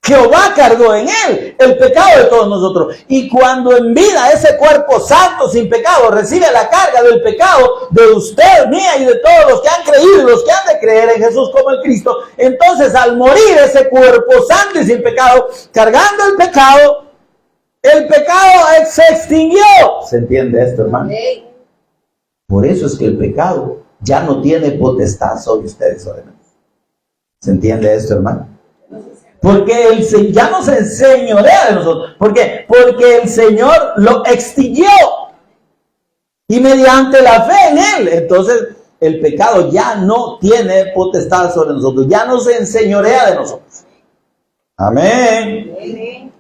Jehová cargó en él el pecado de todos nosotros. Y cuando en vida ese cuerpo santo, sin pecado, recibe la carga del pecado de usted, mía y de todos los que han creído y los que han de creer en Jesús como el Cristo, entonces al morir ese cuerpo santo y sin pecado, cargando el pecado se extinguió. ¿Se entiende esto, hermano? Por eso es que el pecado ya no tiene potestad sobre ustedes. ¿Se entiende esto, hermano? Porque el ya no se enseñorea de nosotros. ¿Por qué? Porque el Señor lo extinguió. Y mediante la fe en Él, entonces el pecado ya no tiene potestad sobre nosotros. Ya no se enseñorea de nosotros. Amén.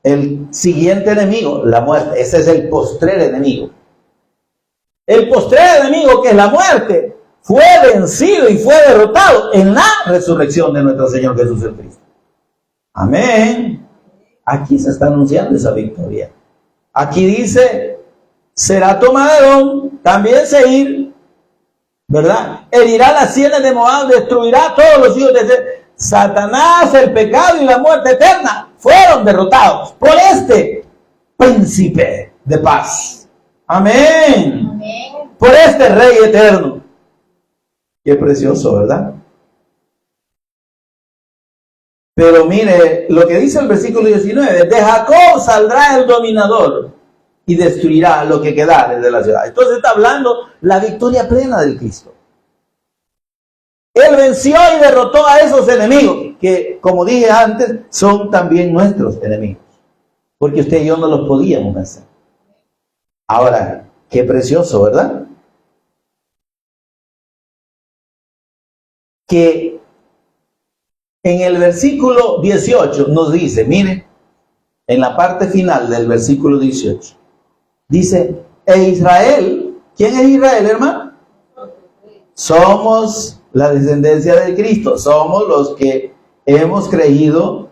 El siguiente enemigo, la muerte. Ese es el postrer enemigo. El postrer enemigo, que es la muerte, fue vencido y fue derrotado en la resurrección de nuestro Señor Jesús el Cristo. Amén. Aquí se está anunciando esa victoria. Aquí dice, será Tomadón, también Seir, ¿verdad? Herirá las sienes de Moab, destruirá a todos los hijos de Seir. Satanás, el pecado y la muerte eterna fueron derrotados por este príncipe de paz. Amén. Amén. Por este Rey eterno. Qué precioso, ¿verdad? Pero mire lo que dice el versículo 19. De Jacob saldrá el dominador y destruirá lo que quedare de la ciudad. Entonces está hablando la victoria plena del Cristo. Él venció y derrotó a esos enemigos que, como dije antes, son también nuestros enemigos. Porque usted y yo no los podíamos vencer. Ahora, qué precioso, ¿verdad? Que en el versículo 18 nos dice, mire, en la parte final del versículo 18, dice, e Israel, ¿quién es Israel, hermano? Somos la descendencia de Cristo, somos los que hemos creído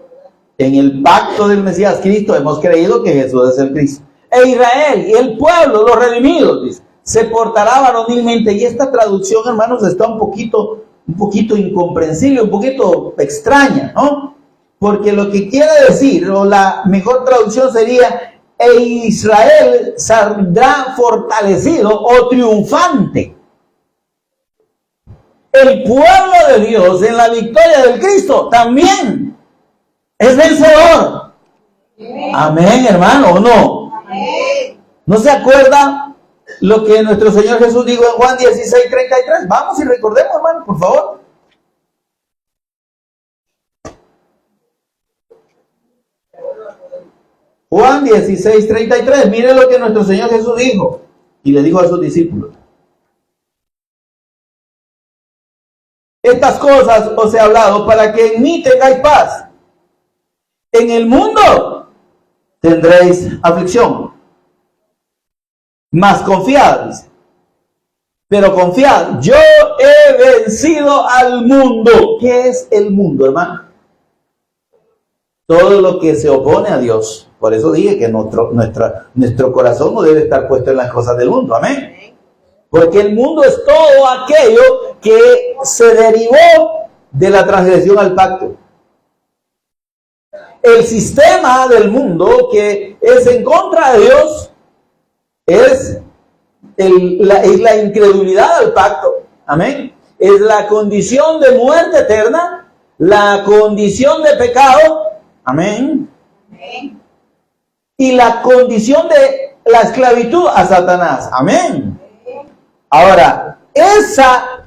en el pacto del Mesías Cristo, hemos creído que Jesús es el Cristo. E Israel y el pueblo, los redimidos, dice, se portará varonilmente. Y esta traducción, hermanos, está un poquito incomprensible, un poquito extraña, ¿no? Porque lo que quiere decir, o la mejor traducción sería, e Israel saldrá fortalecido o triunfante. El pueblo de Dios en la victoria del Cristo también es vencedor. Amén, hermano, ¿o no? ¿No se acuerda lo que nuestro Señor Jesús dijo en Juan 16:33? Vamos y recordemos, hermano, por favor. Juan 16:33, mire lo que nuestro Señor Jesús dijo y le dijo a sus discípulos. Estas cosas os he hablado para que en mí tengáis paz. En el mundo tendréis aflicción. Mas confiad, dice. Pero confiad, yo he vencido al mundo. ¿Qué es el mundo, hermano? Todo lo que se opone a Dios. Por eso dije que nuestro corazón no debe estar puesto en las cosas del mundo. Amén. Porque el mundo es todo aquello que se derivó de la transgresión al pacto. El sistema del mundo que es en contra de Dios es la incredulidad al pacto. Amén. Es la condición de muerte eterna, la condición de pecado. Amén. Amén. Y la condición de la esclavitud a Satanás. Amén. Ahora, esta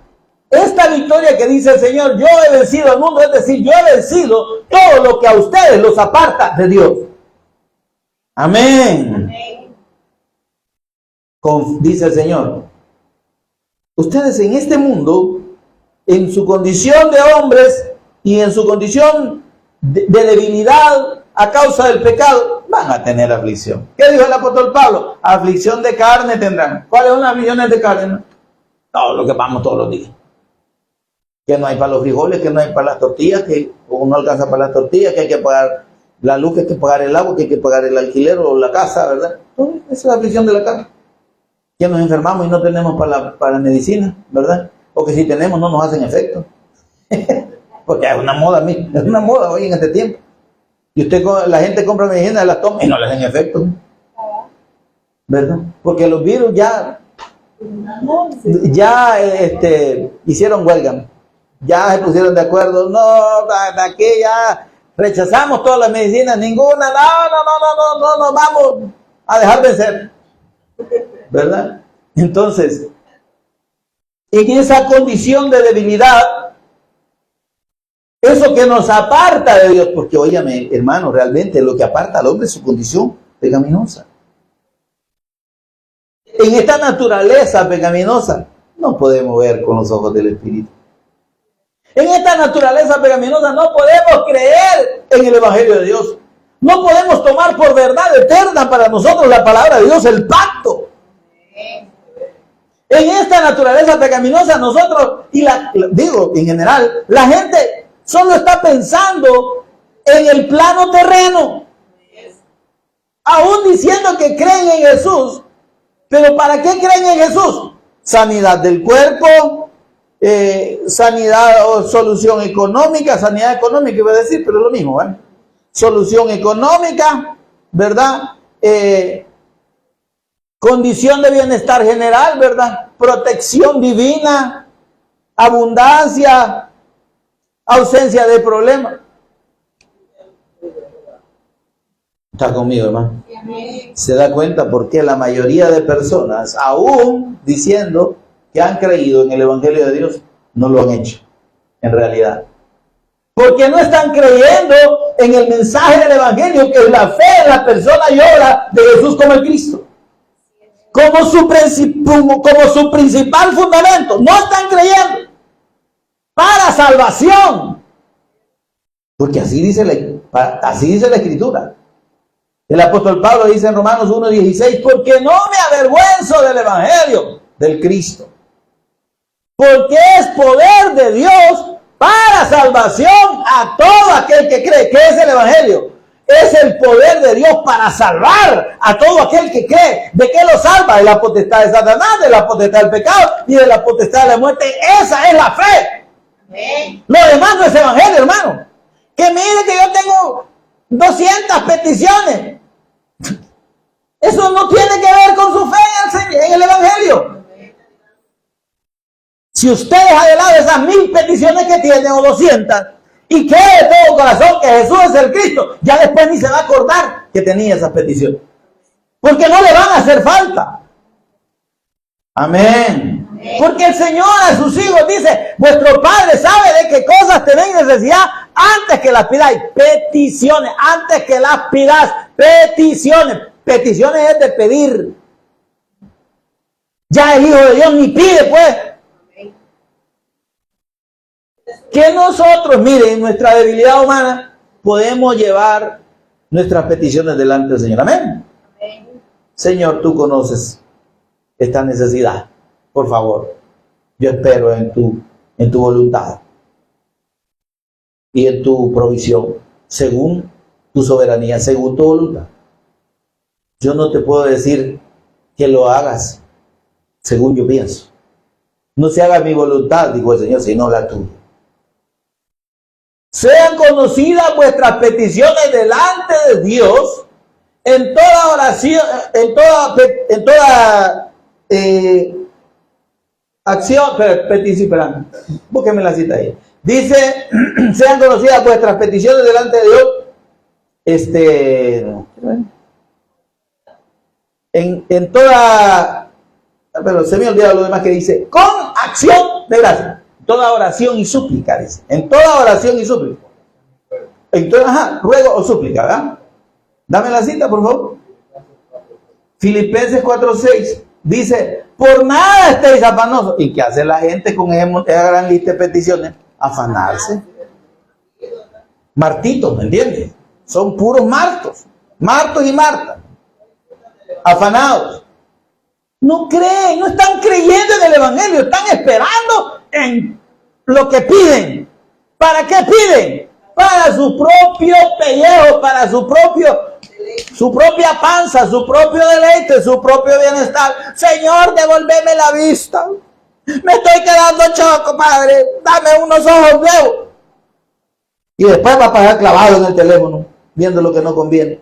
victoria que dice el Señor, yo he vencido al mundo, es decir, yo he vencido todo lo que a ustedes los aparta de Dios. Amén. Dice el Señor, ustedes en este mundo, en su condición de hombres y en su condición de debilidad a causa del pecado, van a tener aflicción. ¿Qué dijo el apóstol Pablo? Aflicción de carne tendrán. ¿Cuáles son las aflicciones de carne? Todo lo que vamos todos los días. Que no hay para los frijoles, que no hay para las tortillas, que uno alcanza para las tortillas, que hay que pagar la luz, que hay que pagar el agua, que hay que pagar el alquiler o la casa, ¿verdad? Todo esa es la aflicción de la carne. Que nos enfermamos y no tenemos para la medicina, ¿verdad? O que si tenemos no nos hacen efecto. Porque es una moda hoy en este tiempo. Y la gente compra medicinas, las toma y no les dan efecto, ¿verdad? Porque los virus ya hicieron huelga, ya se pusieron de acuerdo. No, de aquí ya rechazamos todas las medicinas, ninguna, no vamos a dejar vencer, ¿verdad? Entonces, en esa condición de debilidad, eso que nos aparta de Dios, porque óyame, hermano, realmente lo que aparta al hombre es su condición pecaminosa. En esta naturaleza pecaminosa no podemos ver con los ojos del Espíritu. En esta naturaleza pecaminosa no podemos creer en el Evangelio de Dios. No podemos tomar por verdad eterna para nosotros la palabra de Dios, el pacto. En esta naturaleza pecaminosa nosotros, digo en general, la gente solo está pensando en el plano terreno. Aún diciendo que creen en Jesús. ¿Pero para qué creen en Jesús? Sanidad del cuerpo, sanidad o solución económica, sanidad económica iba a decir, pero es lo mismo, ¿vale? Solución económica, ¿verdad? Condición de bienestar general, ¿verdad? Protección divina, abundancia, ausencia de problemas. ¿Está conmigo, hermano? Se da cuenta por qué la mayoría de personas, aún diciendo que han creído en el Evangelio de Dios, no lo han hecho, en realidad. Porque no están creyendo en el mensaje del Evangelio, que es la fe en la persona y obra de Jesús como el Cristo. Como su principal fundamento. No están creyendo para salvación. Porque así dice la Escritura. El apóstol Pablo dice en Romanos 1:16, porque no me avergüenzo del Evangelio del Cristo, porque es poder de Dios para salvación a todo aquel que cree. ¿Qué es el Evangelio? Es el poder de Dios para salvar a todo aquel que cree. ¿De qué lo salva? De la potestad de Satanás, de la potestad del pecado y de la potestad de la muerte. Esa es la fe. Amén. Lo demás no es Evangelio, hermano. Que mire que yo tengo 200 peticiones. Eso no tiene que ver con su fe en el Evangelio. Si usted deja de lado esas 1000 peticiones que tiene o 200 y cree de todo corazón que Jesús es el Cristo, ya después ni se va a acordar que tenía esas peticiones, porque no le van a hacer falta. Amén. Porque el Señor a sus hijos dice: vuestro Padre sabe de qué cosas tenéis necesidad antes que las pidáis. Peticiones, antes que las pidáis. Peticiones. Peticiones es de pedir. Ya el Hijo de Dios ni pide, pues. Que nosotros, miren, en nuestra debilidad humana, podemos llevar nuestras peticiones delante del Señor. Amén. Señor, tú conoces esta necesidad. Por favor, yo espero en tu voluntad y en tu provisión, según tu soberanía, según tu voluntad. Yo no te puedo decir que lo hagas según yo pienso. No se haga mi voluntad, dijo el Señor, sino la tuya. Sean conocidas vuestras peticiones delante de Dios en toda oración, en toda acción, petición, búsqueme la cita ahí. Dice, sean conocidas vuestras peticiones delante de Dios, en toda, pero se me olvidó lo demás que dice, con acción de gracia, toda oración y súplica, dice, en toda oración y súplica. Entonces, ruego o súplica, ¿verdad? Dame la cita, por favor. Filipenses 4:6 dice, por nada estéis afanosos. ¿Y qué hace la gente con esa gran lista de peticiones? Afanarse. Martitos, ¿me entiendes? Son puros martos y martas. Afanados. No creen, no están creyendo en el Evangelio, están esperando en lo que piden. ¿Para qué piden? Para su propio pellejo, para su propia panza, su propio deleite, su propio bienestar. Señor, devuélveme la vista. Me estoy quedando choco, Padre. Dame unos ojos nuevos. Y después va a pasar clavado en el teléfono, viendo lo que no conviene,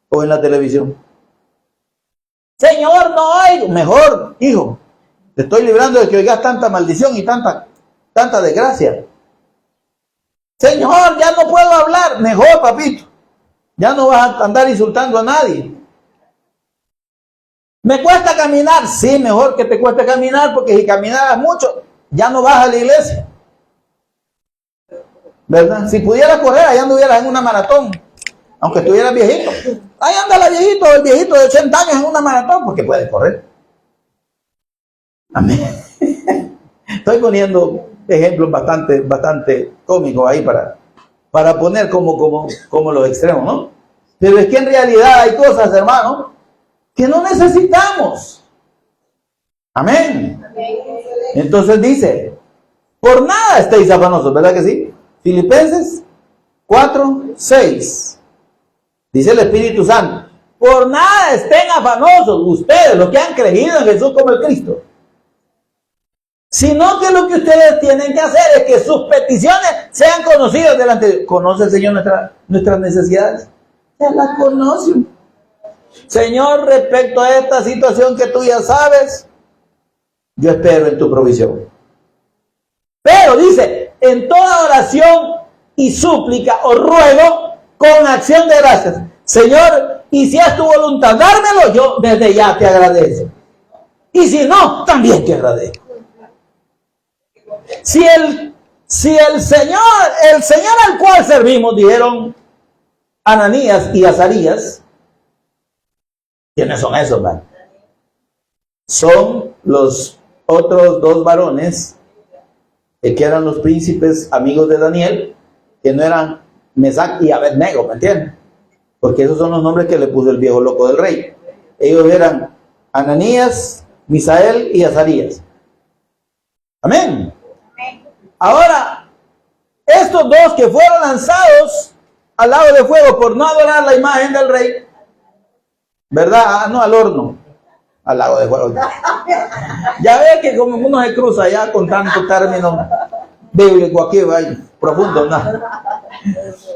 o en la televisión. Señor, no oigo. Mejor, hijo, te estoy librando de que oigas tanta maldición y tanta desgracia. Señor, ya no puedo hablar. Mejor, papito, ya no vas a andar insultando a nadie. ¿Me cuesta caminar? Sí, mejor que te cueste caminar, porque si caminaras mucho, ya no vas a la iglesia. ¿Verdad? Si pudieras correr, allá anduvieras en una maratón, aunque estuvieras viejito. Ahí anda el viejito de 80 años en una maratón, porque puede correr. Amén. Estoy poniendo ejemplos bastante cómicos ahí para poner como los extremos, ¿no? Pero es que en realidad hay cosas, hermano, que no necesitamos. Amén. Entonces dice, por nada estéis afanosos, ¿verdad que sí? Filipenses 4:6. Dice el Espíritu Santo, por nada estén afanosos ustedes, los que han creído en Jesús como el Cristo, sino que lo que ustedes tienen que hacer es que sus peticiones sean conocidas delante de Dios. ¿Conoce el Señor nuestras necesidades? Ya las conoce. Señor, respecto a esta situación que tú ya sabes, yo espero en tu provisión. Pero dice, en toda oración y súplica os ruego con acción de gracias. Señor, y si es tu voluntad dármelo, yo desde ya te agradezco. Y si no, también te agradezco. Si el Señor al cual servimos, dijeron Ananías y Azarías. ¿Quiénes son esos, man? Son los otros dos varones que eran los príncipes amigos de Daniel, que no eran Mesac y Abednego, ¿me entiendes? Porque esos son los nombres que le puso el viejo loco del rey. Ellos eran Ananías, Misael y Azarías. Amén. Ahora, estos dos que fueron lanzados al lago de fuego por no adorar la imagen del rey, ¿verdad? No al horno, al lago de fuego. Ya ve que como uno se cruza ya con tanto término bíblico aquí, vaya, profundo, ¿no?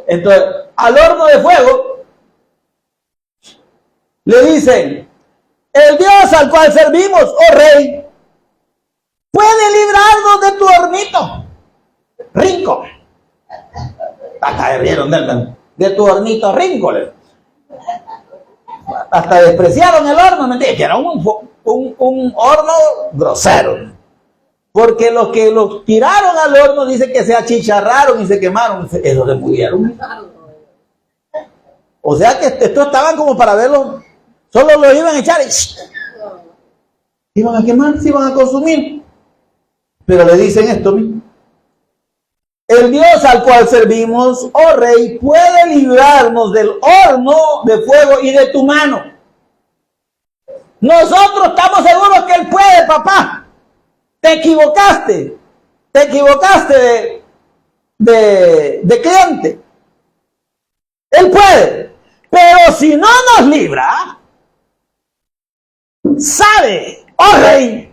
Entonces, al horno de fuego le dicen, el Dios al cual servimos, oh rey, puede librarnos de tu hornito rinco. Hasta rieron de tu hornito rinco. Hasta despreciaron el horno, ¿me que era un horno grosero. Porque los que los tiraron al horno dicen que se achicharraron y se quemaron. Eso se murieron. O sea que estos estaban como para verlo. Solo lo iban a echar y iban a quemar, se iban a consumir. Pero le dicen esto mismo. El Dios al cual servimos, oh rey, puede librarnos del horno de fuego y de tu mano. Nosotros estamos seguros que Él puede, papá. Te equivocaste de cliente. Él puede. Pero si no nos libra, sabe, oh rey,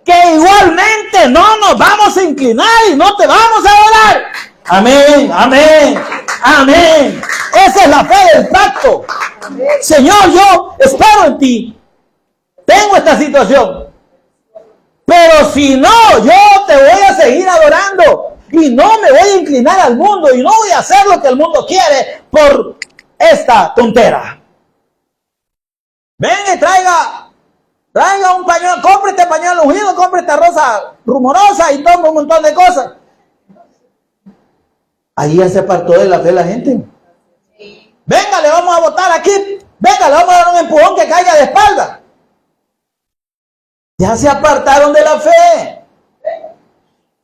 que igualmente no nos vamos a inclinar y no te vamos a adorar. Amén, amén, amén. Esa es la fe del pacto. Señor, yo espero en ti. Tengo esta situación. Pero si no, yo te voy a seguir adorando. Y no me voy a inclinar al mundo. Y no voy a hacer lo que el mundo quiere por esta tontera. Venga y traiga un pañuelo, compre este pañuelo ungido, compre esta rosa rumorosa y toma un montón de cosas. Ahí ya se apartó de la fe la gente. Venga, le vamos a botar aquí. Venga, le vamos a dar un empujón que caiga de espalda. Ya se apartaron de la fe.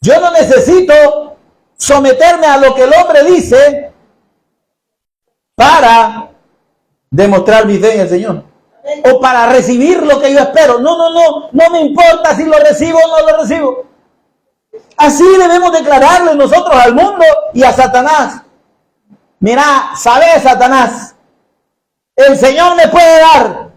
Yo no necesito someterme a lo que el hombre dice para demostrar mi fe en el Señor. O para recibir lo que yo espero. No me importa si lo recibo o no lo recibo. Así debemos declararle nosotros al mundo y a Satanás. Mira, ¿sabes, Satanás? El Señor me puede dar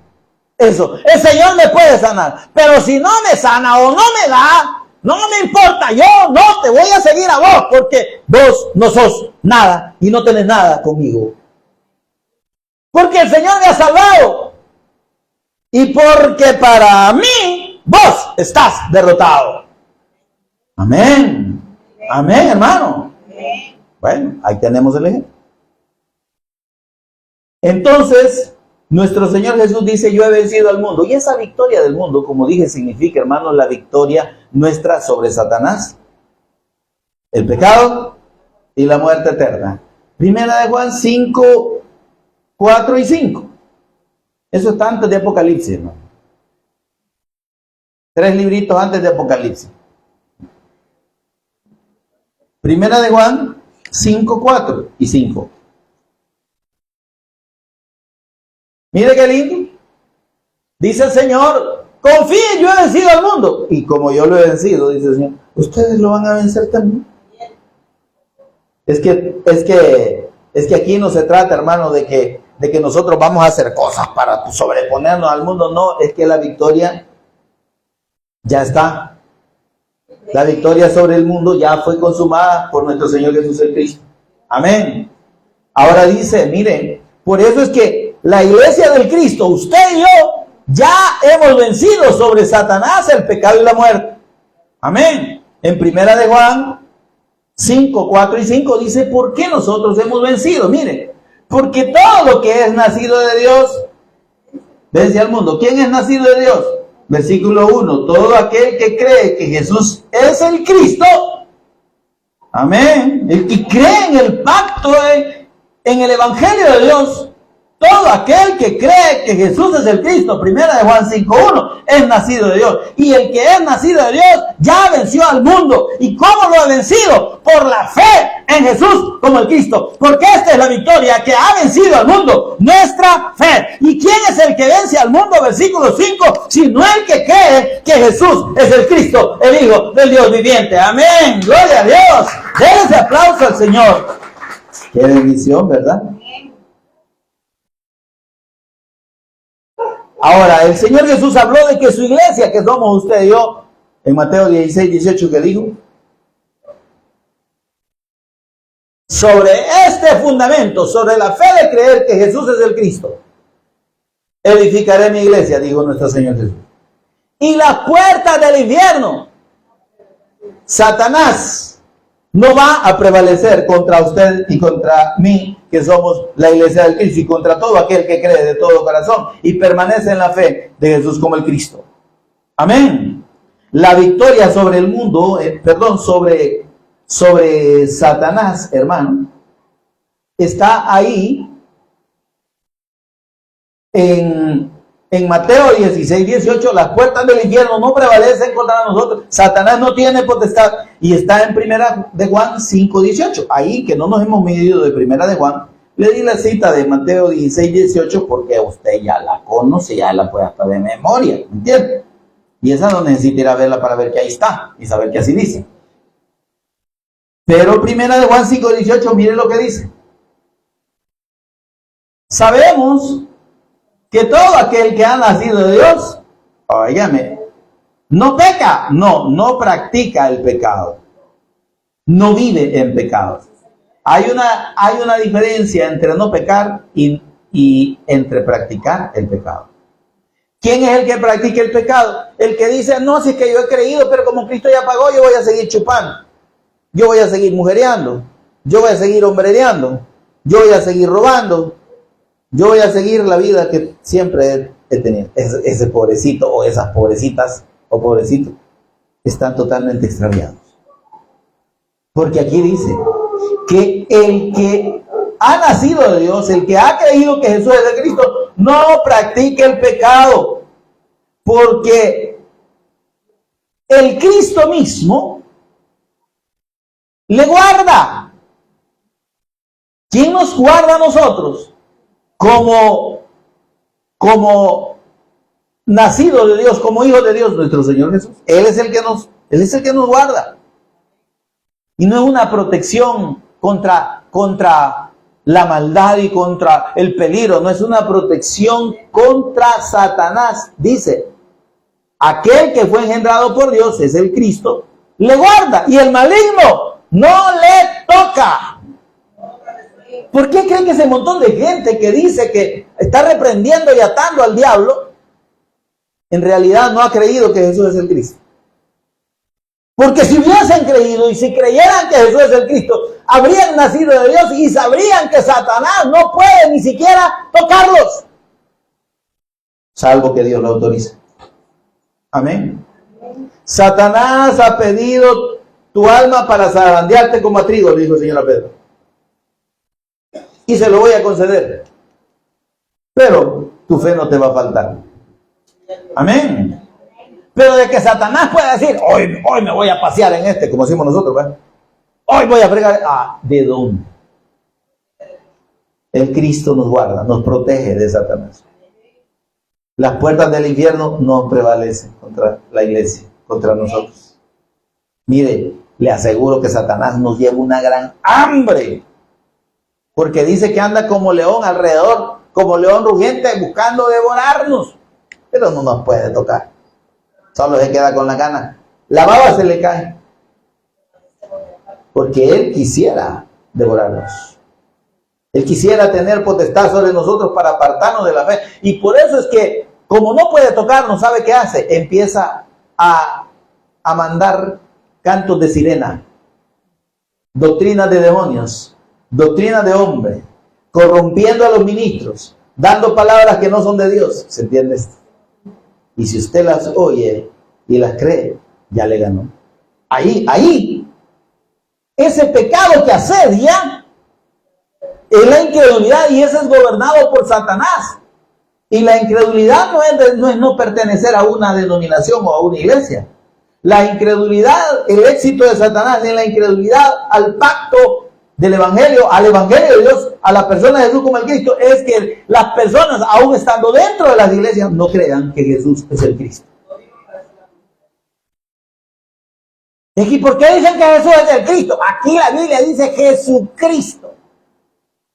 eso. El Señor me puede sanar. Pero si no me sana o no me da, no me importa. Yo no te voy a seguir a vos porque vos no sos nada y no tenés nada conmigo. Porque el Señor me ha salvado. Y porque para mí vos estás derrotado. Amén. Amén, hermano. Bueno, ahí tenemos el ejemplo. Entonces, nuestro Señor Jesús dice, yo he vencido al mundo. Y esa victoria del mundo, como dije, significa, hermanos, la victoria nuestra sobre Satanás, el pecado y la muerte eterna. Primera de Juan 5, 4 y 5. Eso está antes de Apocalipsis, hermano. 3 libritos antes de Apocalipsis. Primera de Juan 5, 4 y 5. Mire qué lindo. Dice el Señor, confíen, yo he vencido al mundo. Y como yo lo he vencido, dice el Señor, ustedes lo van a vencer también. Es que aquí no se trata, hermano, de que nosotros vamos a hacer cosas para sobreponernos al mundo. No, es que la victoria ya está. La victoria sobre el mundo ya fue consumada por nuestro Señor Jesús el Cristo. Amén. Ahora dice, miren, por eso es que la iglesia del Cristo, usted y yo, ya hemos vencido sobre Satanás, el pecado y la muerte. Amén. En primera de Juan 5, 4 y 5 dice, ¿por qué nosotros hemos vencido? Miren, porque todo lo que es nacido de Dios vence al mundo. ¿Quién es nacido de Dios? Versículo 1, todo aquel que cree que Jesús es el Cristo, amén, el que cree en el pacto, en el Evangelio de Dios, todo aquel que cree que Jesús es el Cristo, primera de Juan 5:1, es nacido de Dios. Y el que es nacido de Dios ya venció al mundo. ¿Y cómo lo ha vencido? Por la fe en Jesús como el Cristo. Porque esta es la victoria que ha vencido al mundo, nuestra fe. ¿Y quién es el que vence al mundo? Versículo 5, sino el que cree que Jesús es el Cristo, el Hijo del Dios viviente. Amén, gloria a Dios. Denle ese aplauso al Señor. Qué bendición, ¿verdad? Ahora, el Señor Jesús habló de que su iglesia, que somos usted y yo, en Mateo 16, 18, que dijo, sobre este fundamento, sobre la fe de creer que Jesús es el Cristo, edificaré mi iglesia, dijo nuestro Señor Jesús. Y las puertas del infierno, Satanás no va a prevalecer contra usted y contra mí, que somos la iglesia del Cristo, y contra todo aquel que cree de todo corazón y permanece en la fe de Jesús como el Cristo. Amén. La victoria sobre el mundo, sobre Satanás, hermano, está ahí en Mateo 16, 18, las puertas del infierno no prevalecen contra nosotros. Satanás no tiene potestad. Y está en primera de Juan 5, 18. Ahí que no nos hemos medido de primera de Juan, le di la cita de Mateo 16, 18 porque usted ya la conoce, ya la puede hasta de memoria, ¿me entiende? Y esa no necesita ir a verla para ver que ahí está y saber que así dice. Pero primera de Juan 5, 18, mire lo que dice. Sabemos que todo aquel que ha nacido de Dios, óigame, no peca, no practica el pecado, no vive en pecado. Hay una diferencia entre no pecar y entre practicar el pecado. ¿Quién es el que practica el pecado? El que dice, no, si es que yo he creído, pero como Cristo ya pagó, yo voy a seguir chupando, yo voy a seguir mujereando, yo voy a seguir hombrereando, yo voy a seguir robando, yo voy a seguir la vida que siempre he tenido. Ese pobrecito o esas pobrecitas o pobrecitos están totalmente extraviados. Porque aquí dice que el que ha nacido de Dios, el que ha creído que Jesús es el Cristo, no practica el pecado. Porque el Cristo mismo le guarda. ¿Quién nos guarda a nosotros? Como nacido de Dios, como hijo de Dios, nuestro Señor Jesús. Él es el que nos guarda. Y no es una protección contra la maldad y contra el peligro, no es una protección contra Satanás. Dice, aquel que fue engendrado por Dios, es el Cristo, le guarda y el maligno no le toca. ¿Por qué creen que ese montón de gente que dice que está reprendiendo y atando al diablo, en realidad no ha creído que Jesús es el Cristo? Porque si hubiesen creído y si creyeran que Jesús es el Cristo, habrían nacido de Dios y sabrían que Satanás no puede ni siquiera tocarlos, salvo que Dios lo autorice. Amén. Satanás ha pedido tu alma para zarandearte como a trigo, le dijo el Señor a Pedro. Y se lo voy a conceder. Pero tu fe no te va a faltar. Amén. Pero de que Satanás puede decir, hoy me voy a pasear en este, como decimos nosotros, ¿verdad? Hoy voy a fregar. ¿De dónde? El Cristo nos guarda, nos protege de Satanás. Las puertas del infierno no prevalecen contra la iglesia, contra nosotros. Mire, le aseguro que Satanás nos lleva una gran hambre. Porque dice que anda como león alrededor, como león rugiente, buscando devorarnos. Pero no nos puede tocar. Solo se queda con la gana. La baba se le cae. Porque él quisiera devorarnos. Él quisiera tener potestad sobre nosotros para apartarnos de la fe. Y por eso es que, como no puede tocarnos, ¿sabe qué hace? Empieza a mandar cantos de sirena, doctrinas de demonios, doctrinas de hombre, corrompiendo a los ministros, dando palabras que no son de Dios. ¿Se entiende esto? Y si usted las oye y las cree, ya le ganó. Ahí, ese pecado que asedia es la incredulidad, y ese es gobernado por Satanás. Y la incredulidad no es no pertenecer a una denominación o a una iglesia. La incredulidad, el éxito de Satanás en la incredulidad al pacto del Evangelio, al Evangelio de Dios, a la persona de Jesús como el Cristo, es que las personas, aún estando dentro de las iglesias, no crean que Jesús es el Cristo. ¿Y por qué dicen que Jesús es el Cristo? Aquí la Biblia dice Jesucristo.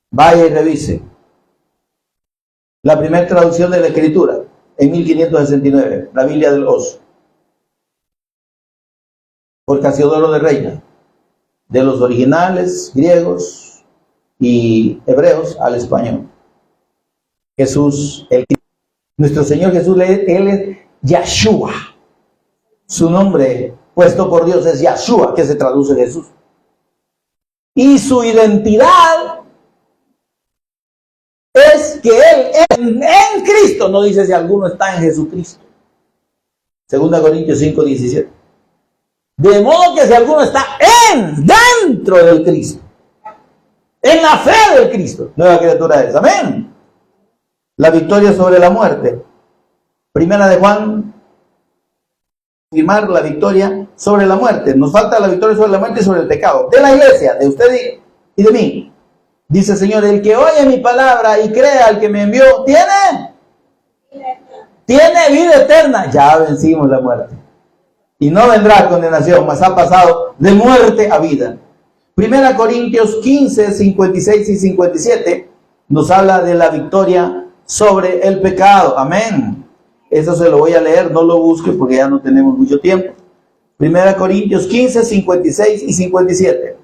Vaya y revise la primera traducción de la Escritura en 1569, la Biblia del Oso, por Casiodoro de Reina, de los originales griegos y hebreos al español. Jesús, nuestro Señor Jesús, Él es Yahshua. Su nombre puesto por Dios es Yahshua, que se traduce Jesús. Y su identidad es que Él es en Cristo. No dice si alguno está en Jesucristo. 2 Corintios 5:17. De modo que si alguno está dentro del Cristo, en la fe del Cristo, nueva criatura es. Amén. La victoria sobre la muerte. Primera de Juan, afirmar la victoria sobre la muerte. Nos falta la victoria sobre la muerte y sobre el pecado. De la iglesia, de usted y de mí. Dice el Señor, el que oye mi palabra y crea al que me envió, ¿tiene vida eterna. Ya vencimos la muerte. Y no vendrá condenación, mas ha pasado de muerte a vida. Primera Corintios 15, 56 y 57 nos habla de la victoria sobre el pecado. Amén. Eso se lo voy a leer, no lo busque porque ya no tenemos mucho tiempo. Primera Corintios 15, 56 y 57.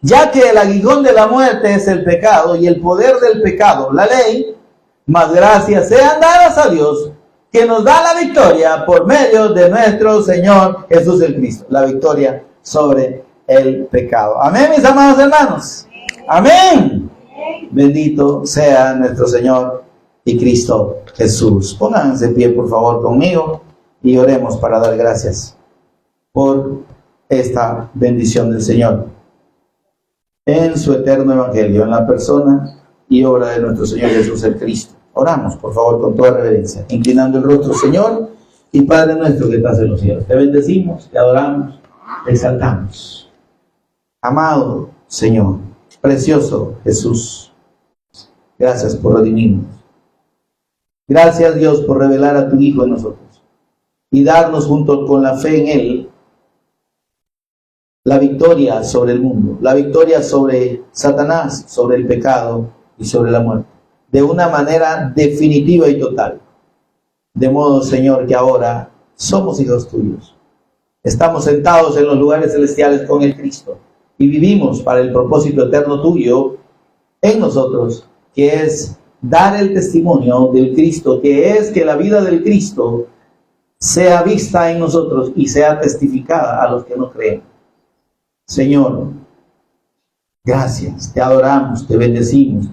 Ya que el aguijón de la muerte es el pecado y el poder del pecado, la ley, mas gracias sean dadas a Dios, que nos da la victoria por medio de nuestro Señor Jesús el Cristo. La victoria sobre el pecado. Amén, mis amados hermanos. Amén. Bendito sea nuestro Señor y Cristo Jesús. Pónganse en pie, por favor, conmigo y oremos para dar gracias por esta bendición del Señor en su eterno evangelio, en la persona y obra de nuestro Señor Jesús el Cristo. Oramos, por favor, con toda reverencia, inclinando el rostro, Señor y Padre nuestro que estás en los cielos. Te bendecimos, te adoramos, te exaltamos. Amado Señor, precioso Jesús, gracias por redimirnos. Gracias, Dios, por revelar a tu Hijo en nosotros y darnos, junto con la fe en Él, la victoria sobre el mundo, la victoria sobre Satanás, sobre el pecado y sobre la muerte, de una manera definitiva y total. De modo, Señor, que ahora somos hijos tuyos. Estamos sentados en los lugares celestiales con el Cristo y vivimos para el propósito eterno tuyo en nosotros, que es dar el testimonio del Cristo, que es que la vida del Cristo sea vista en nosotros y sea testificada a los que no creen. Señor, gracias, te adoramos, te bendecimos,